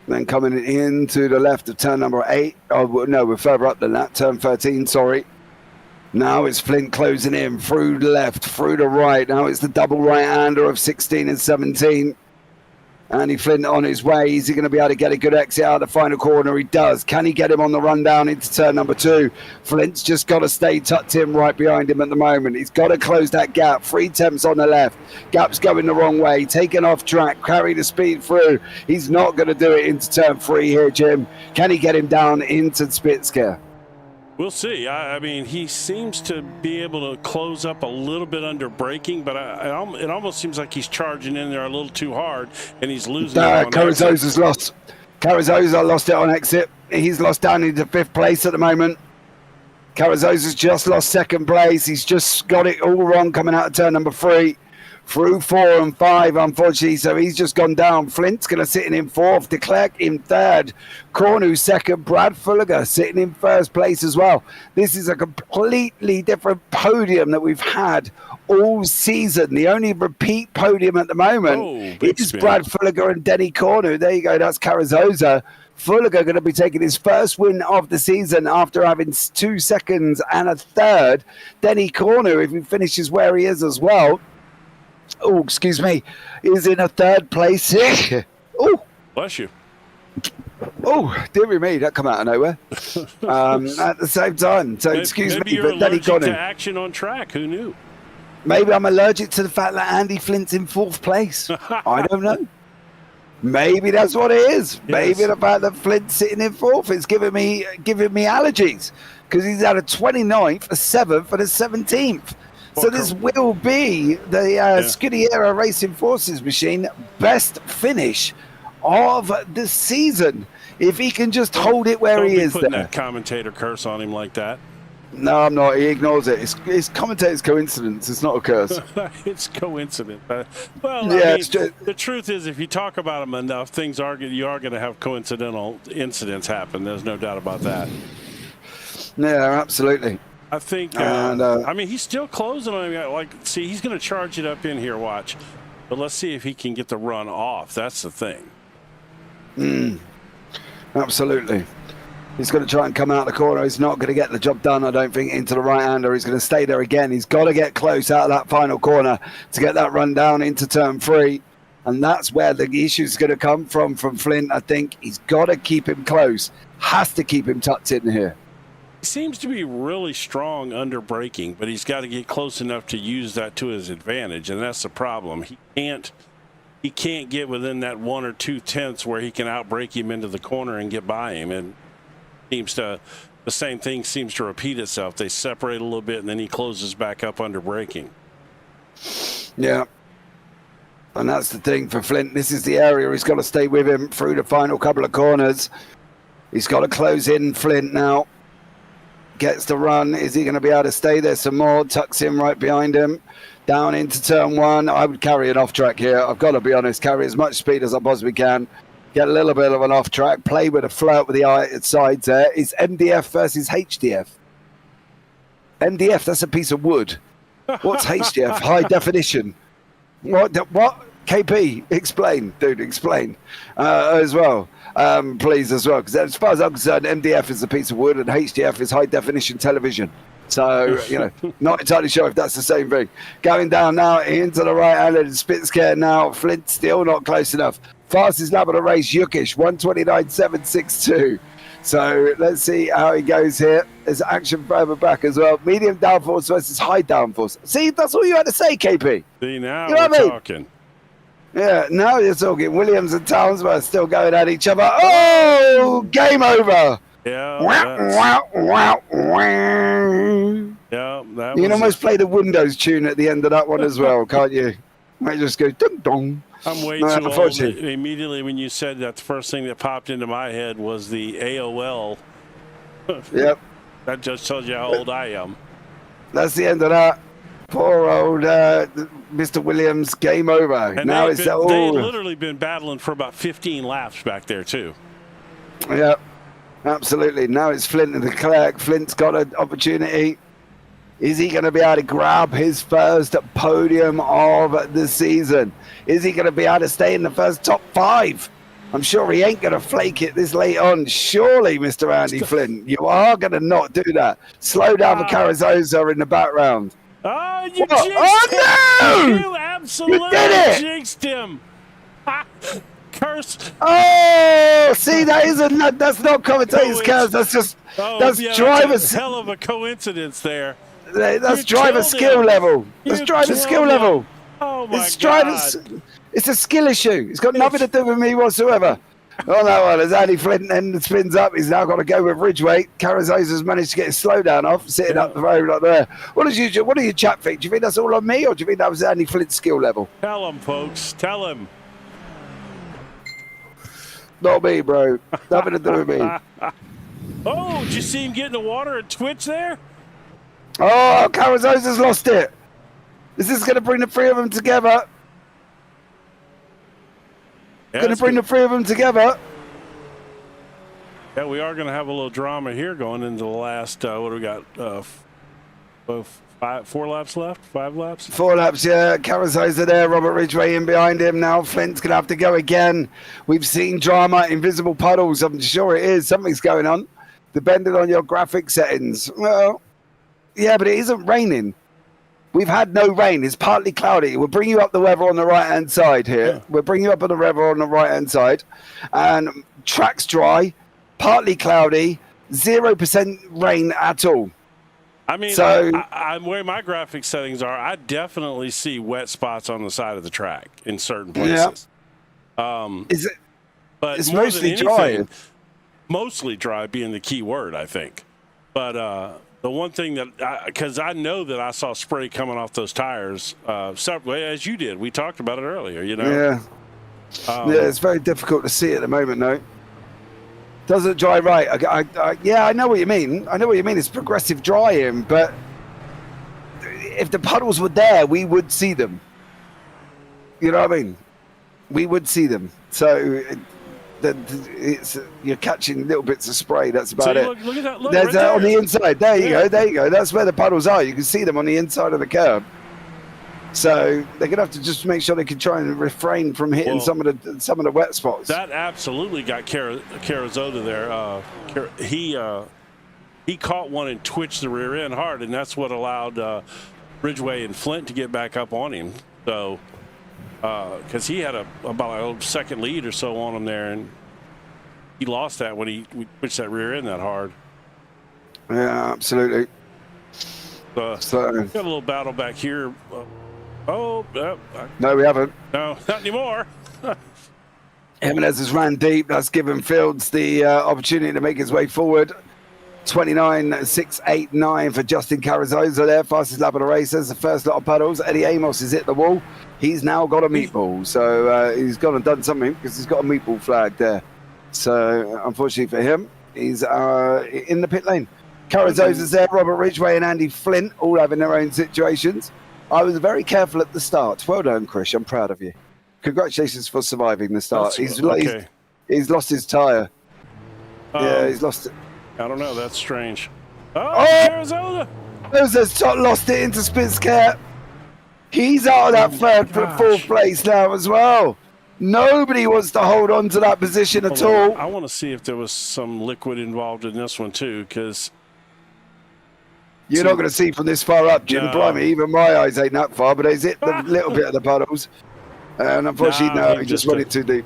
Then coming into the left of turn number 8. Oh, no, we're further up than that. Turn 13, sorry. Now it's Flint closing in through the left, through the right. Now it's the double right-hander of 16 and 17. Andy Flint on his way. Is he going to be able to get a good exit out of the final corner? He does. Can he get him on the run down into turn number 2? Flint's just got to stay tucked in right behind him at the moment. He's got to close that gap. 3 temps on the left. Gap's going the wrong way. Taken off track. Carry the speed through. He's not going to do it into turn 3 here, Jim. Can he get him down into Spitsker? We'll see. I mean, he seems to be able to close up a little bit under braking, but it almost seems like he's charging in there a little too hard, and he's losing. Carrizosa's lost. Carrizosa lost it on exit. He's lost down into 5th place at the moment. Carrizosa's just lost second place. He's just got it all wrong coming out of turn number 3. Through 4 and 5, unfortunately, so he's just gone down. Flint's going to sit in fourth, de Klerk in third, Cornu second, Brad Fulliger sitting in first place as well. This is a completely different podium that we've had all season. The only repeat podium at the moment is Brad Fulliger and Denny Cornu. There you go, that's Carrizosa. Fulliger going to be taking his first win of the season after having 2 seconds and a third. Denny Cornu, if he finishes where he is as well, is in a third place. Oh, bless you. Oh, dear me, that come out of nowhere. At the same time, so excuse maybe me, you're but Denny allergic to action on track. Who knew? Maybe I'm allergic to the fact that Andy Flint's in fourth place. I don't know. Maybe that's what it is. Yes. Maybe the fact that Flint's sitting in fourth is giving me allergies because he's had a 29th, a 7th, and a 17th. So this will be the Scuderia Racing Forces machine best finish of the season if he can just hold it where he is. Putting that commentator curse on him like that. No, I'm not. He ignores it. It's commentator's coincidence. It's not a curse. It's coincidence. Well, yeah, I mean, the truth is, if you talk about them enough, you are going to have coincidental incidents happen. There's no doubt about that. Yeah, absolutely. I think, I mean, he's still closing on him. Like, see, he's going to charge it up in here, watch. But let's see if he can get the run off. That's the thing. Absolutely. He's going to try and come out the corner. He's not going to get the job done, I don't think, into the right-hander. He's going to stay there again. He's got to get close out of that final corner to get that run down into turn 3. And that's where the issue is going to come from Flint, I think. He's got to keep him close. Has to keep him tucked in here. He seems to be really strong under braking, but he's got to get close enough to use that to his advantage, and that's the problem. He can't get within that 1 or 2 tenths where he can outbrake him into the corner and get by him. And the same thing seems to repeat itself. They separate a little bit, and then he closes back up under braking. Yeah. And that's the thing for Flint. This is the area he's got to stay with him through the final couple of corners. He's got to close in Flint now. Gets the run. Is he going to be able to stay there some more? Tucks in right behind him. Down into turn 1. I would carry an off track here. I've got to be honest. Carry as much speed as I possibly can. Get a little bit of an off track. Play with a flirt with the sides there. It's MDF versus HDF. MDF, that's a piece of wood. What's HDF? High definition. What? KP, explain, dude, explain as well, please, as well, because as far as I'm concerned, MDF is a piece of wood and HDF is high definition television. So, not entirely sure if that's the same thing. Going down now into the right-handed Spitzker now. Flint still not close enough. Fastest lap of the race, Yukish, 129.762. So let's see how he goes here. There's action further back as well. Medium downforce versus high downforce. See, that's all you had to say, KP. See, now we're talking. Yeah, now you're talking. Williams and Townsworth still going at each other. Oh, game over. Yeah. Yeah, you can almost play the Windows tune at the end of that one as well, can't you? Might just go dong dong. I'm way too old. Immediately when you said that, the first thing that popped into my head was the AOL. Yep. That just tells you how old I am. That's the end of that. Poor old Mr. Williams, game over. And now they'd literally been battling for about 15 laps back there, too. Yeah, absolutely. Now it's Flint and de Klerk. Flint's got an opportunity. Is he going to be able to grab his first podium of the season? Is he going to be able to stay in the first top 5? I'm sure he ain't going to flake it this late on. Surely, Mr. Andy Flint, you are going to not do that. Slow down for Carrizosa in the background. Oh, you jinxed him! You absolutely jinxed him! Curse! Oh, see, that's not commentator's curse. That's just driver's. Hell of a coincidence there. That's driver skill level. That's driver skill level. Oh my God! It's a skill issue. It's got nothing to do with me whatsoever. On that one, as Andy Flint then spins up, he's now got to go with Ridgeway. Carrizosa's managed to get his slowdown off, sitting up the road up there. What do you chat think? Do you think that's all on me, or do you think that was Andy Flint's skill level? Tell him, folks. Tell him. Not me, bro. Nothing to do with me. Oh, did you see him get in the water and twitch there? Oh, Carazosa's lost it. Is this going to bring the three of them together? Yeah, Going to bring the three of them together. Yeah, we are going to have a little drama here going into the last, what do we got? 4 laps left? 5 laps? 4 laps, yeah. Carazosa there. Robert Ridgway in behind him now. Flint's going to have to go again. We've seen drama, invisible puddles. I'm sure it is. Something's going on. Depending on your graphic settings. Well, yeah, but it isn't raining. We've had no rain. It's partly cloudy. We'll bring you up the weather on the right-hand side here. Yeah. We'll bring you up on the weather on the right-hand side. And track's dry, partly cloudy, 0% rain at all. I mean, so, I'm where my graphic settings are, I definitely see wet spots on the side of the track in certain places. Yeah. But it's mostly dry. Mostly dry being the key word, I think. But the one thing that, because I know that I saw spray coming off those tires, as you did. We talked about it earlier, you know? Yeah. Yeah, it's very difficult to see at the moment, though. Doesn't dry right. Yeah, I know what you mean. I know what you mean. It's progressive drying, but if the puddles were there, we would see them. You know what I mean? We would see them. So you're catching little bits of spray. That's about it. Look at that. Look, there's right there. On the inside. There you go. There you go. That's where the puddles are. You can see them on the inside of the curb. So they're gonna have to just make sure they can try and refrain from hitting some of the wet spots. That absolutely got Carazosa there. He caught one and twitched the rear end hard, and that's what allowed Ridgway and Flint to get back up on him. So because he had about a second lead or so on him there, and he lost that when he twitched that rear end that hard. Yeah, absolutely. So got a little battle back here. No, we haven't. No, not anymore. Jimenez has ran deep. That's given Fields the opportunity to make his way forward. 29.689 for Justin Carazosa there. Fastest lap of the race. There's the first lot of puddles. Eddie Amos has hit the wall. He's now got a meatball. So he's gone and done something because he's got a meatball flag there. So unfortunately for him, he's in the pit lane. Carazosa's there. Robert Ridgway and Andy Flint all having their own situations. I was very careful at the start. Well done, Chris. I'm proud of you. Congratulations for surviving the start. He's lost his tyre. Yeah, he's lost it. I don't know. That's strange. Carazosa! Carazosa's lost it into Spitzker. He's out of that fourth place now as well. Nobody wants to hold on to that position at all. I want to see if there was some liquid involved in this one too, because you're not going to see from this far up, Jim. No. Blimey, even my eyes ain't that far, but he's hit the little bit of the puddles. And unfortunately, he just went in too deep.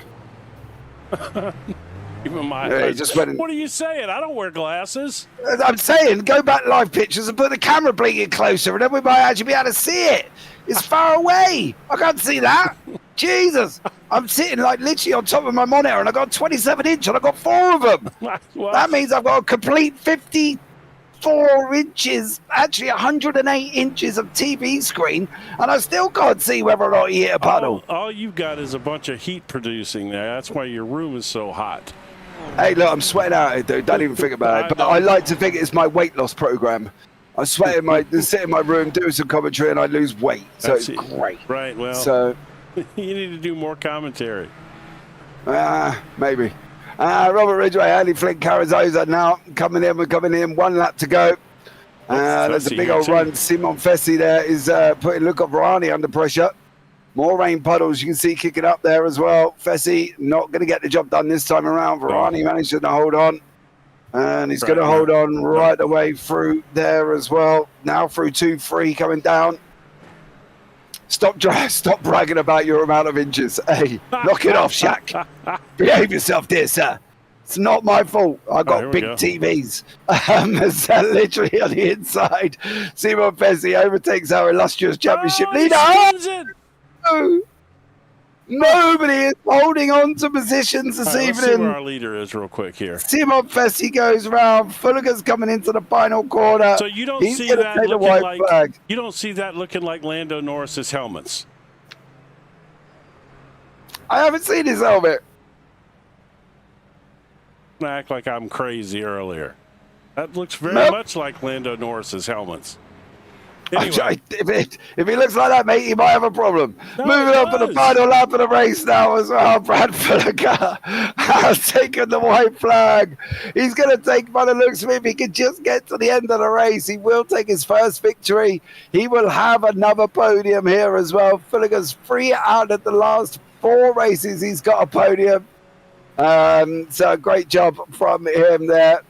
Even my eyes. Just went in. What are you saying? I don't wear glasses. I'm saying, go back live pictures and put the camera blinking closer, and then we might actually be able to see it. It's far away. I can't see that. Jesus. I'm sitting like literally on top of my monitor, and I got 27 inch, and I got 4 of them. That means I've got a complete 54 inches, actually 108 inches of TV screen, and I still can't see whether or not he hit a puddle. All you've got is a bunch of heat producing there. That's why your room is so hot. Hey, look, I'm sweating out here, dude. Don't even think about it. But I like to think it's my weight loss program. I sweat sit in my room, do some commentary, and I lose weight. So it's great. Right, well, so you need to do more commentary. Maybe. Robert Ridgway, Andy Flint, Carazosa now coming in. 1 lap to go. There's a big old run. Simon Fessi there is putting Luca Verani under pressure. More rain puddles you can see kicking up there as well. Fessi not going to get the job done this time around. Verani managed to hold on. And he's going to hold on right the way through there as well. Now through 2-3 coming down. Stop bragging about your amount of inches. Hey, knock it off, Shaq. Behave yourself, dear sir. It's not my fault. I got big TVs. It's literally on the inside. Simon Fessi overtakes our illustrious championship leader. Nobody is holding on to positions this evening. Let's see where our leader is real quick here. Simon Fessi goes round. Fuller's coming into the final quarter. So you don't see that looking like flag. You don't see that looking like Lando Norris's helmets. I haven't seen his helmet. Act like I'm crazy earlier. That looks very much like Lando Norris's helmets. Anyway. If he looks like that, mate, he might have a problem. No, Moving on to the final lap of the race now as well. Brad Fulliger has taken the white flag. He's going to take, by the looks of it, if he can just get to the end of the race, he will take his first victory. He will have another podium here as well. Fulliger's 3 out of the last 4 races. He's got a podium. So great job from him there.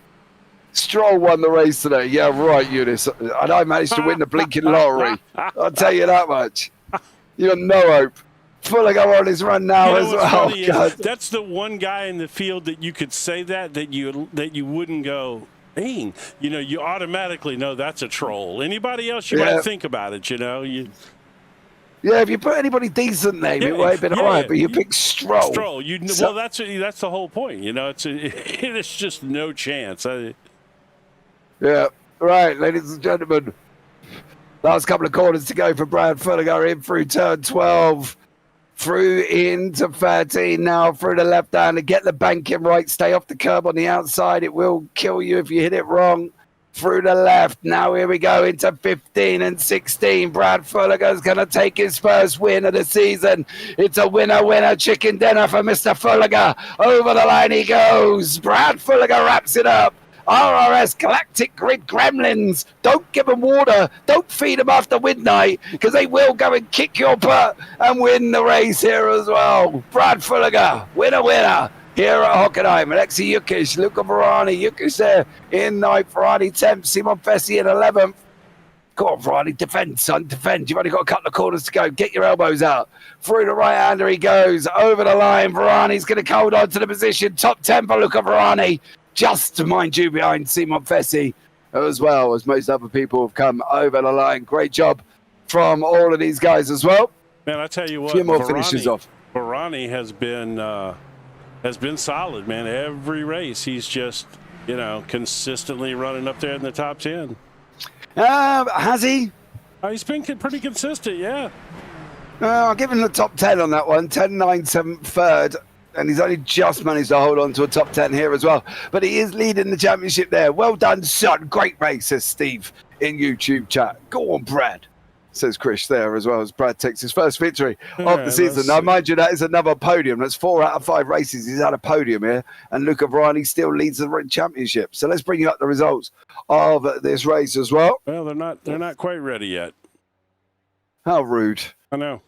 Stroll won the race today. Yeah, right, Eunice. And I managed to win the blinking lottery. I'll tell you that much. You got no hope. Fulliger on his run now as well. That's the one guy in the field that you could say that you wouldn't go, dang. You know, you automatically know that's a troll. Anybody else, you might think about it, you know. Yeah, if you put anybody decent name, it might have been all right, but you pick Stroll. Stroll. Well, that's the whole point. You know, it's just no chance. Yeah, right, ladies and gentlemen. Last couple of corners to go for Brad Fulliger in through turn 12. Through into 13 now, through the left hand to get the banking right. Stay off the curb on the outside. It will kill you if you hit it wrong. Through the left. Now here we go into 15 and 16. Brad Fulliger's going to take his first win of the season. It's a winner chicken dinner for Mr. Fulliger. Over the line he goes. Brad Fulliger wraps it up. RRS Galactic Grid Gremlins. Don't give them water. Don't feed them after midnight because they will go and kick your butt and win the race here as well. Brad Fulliger, winner here at Hockenheim. Alexei Yukish, Luca Varani. Yukish there in 9th, Varani 10th, Simon Fessi in 11th. Go on, Varani, defend, son, defend. You've only got a couple of corners to go. Get your elbows out. Through the right-hander he goes. Over the line, Varani's going to hold on to the position. Top 10 for Luca Varani. Just, mind you, behind Simon Fessi, as well as most other people have come over the line. Great job from all of these guys as well. Man, I tell you what, a few more finishes off. Varani has been solid, man. Every race, he's just, consistently running up there in the top 10. Has he? He's been pretty consistent, yeah. I'll give him the top 10 on that one. 10, 9, 7, 3rd. And he's only just managed to hold on to a top 10 here as well. But he is leading the championship there. Well done, son. Great race, says Steve in YouTube chat. Go on, Brad, says Chris there as well, as Brad takes his first victory of the season. Now, mind you, that is another podium. That's 4 out of 5 races. He's had a podium here. And Luca Varani still leads the championship. So let's bring you up the results of this race as well. Well, they're not quite ready yet. How rude. I know.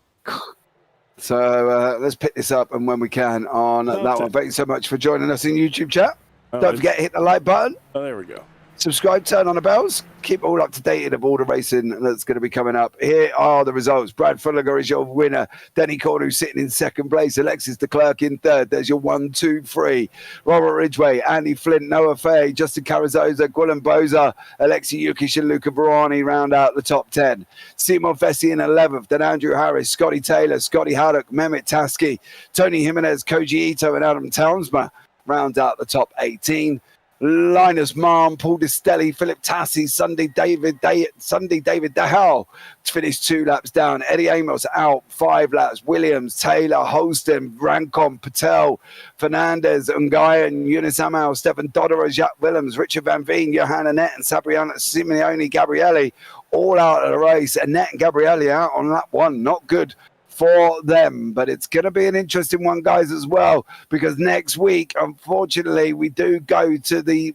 So let's pick this up, and when we can on that one. Thank you so much for joining us in YouTube chat. Don't forget to hit the like button. Oh, there we go. Subscribe, turn on the bells. Keep all up to date of all the racing that's going to be coming up. Here are the results. Brad Fulliger is your winner. Denny Cornu sitting in 2nd place. Alexis de Klerk in 3rd. There's your 1, 2, 3. Robert Ridgway, Andy Flint, Noah Fay, Justin Carrizosa, Gwilym Boza, Alexei Yukish and Luca Varani round out the top 10. Simon Fessi in 11th. Then Andrew Harris, Scotty Taylor, Scotty Haddock, Mehmet Taski, Tony Jimenez, Koji Ito and Adam Townsma round out the top 18. Linus Marm, Paul Distelli, Philip Tassi, Sunday David Dahal finished 2 laps down. Eddie Amos out 5 laps. Williams, Taylor, Holston, Rancom, Patel, Fernandez, Ungayan, Eunice Amal, Stefan Dodderer, Jacques Willems, Richard Van Veen, Johanna Net and Sabriana Simeone Gabrielli all out of the race. Annette and Gabrielli out on lap 1. Not good for them, but it's going to be an interesting one, guys, as well, because next week, unfortunately, we do go to the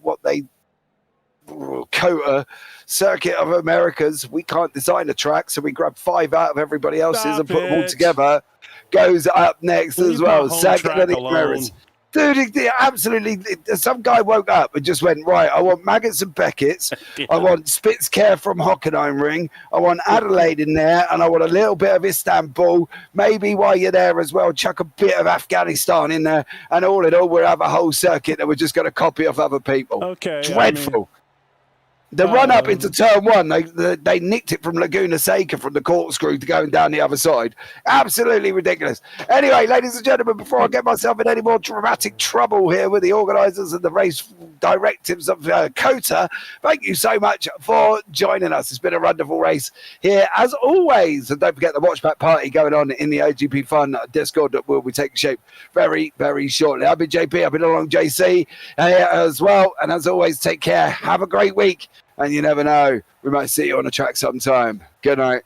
COTA Circuit of Americas. We can't design a track, so we grab 5 out of everybody else's and put them all together. Goes up next as well. Circuit of the Americas. Dude, absolutely. Some guy woke up and just went, right, I want Maggots and Beckett's. Yeah. I want Spitzcare from Hockenheim Ring. I want Adelaide in there. And I want a little bit of Istanbul. Maybe while you're there as well, chuck a bit of Afghanistan in there. And all in all, we'll have a whole circuit that we're just going to copy off other people. Okay. Dreadful. The run-up into turn 1, they nicked it from Laguna Seca from the corkscrew to going down the other side. Absolutely ridiculous. Anyway, ladies and gentlemen, before I get myself in any more dramatic trouble here with the organisers and the race directives of COTA, thank you so much for joining us. It's been a wonderful race here, as always. And don't forget the watchback party going on in the iGPFun Discord that will be taking shape very, very shortly. I've been JP, I've been along JC as well. And as always, take care. Have a great week. And you never know, we might see you on the track sometime. Good night.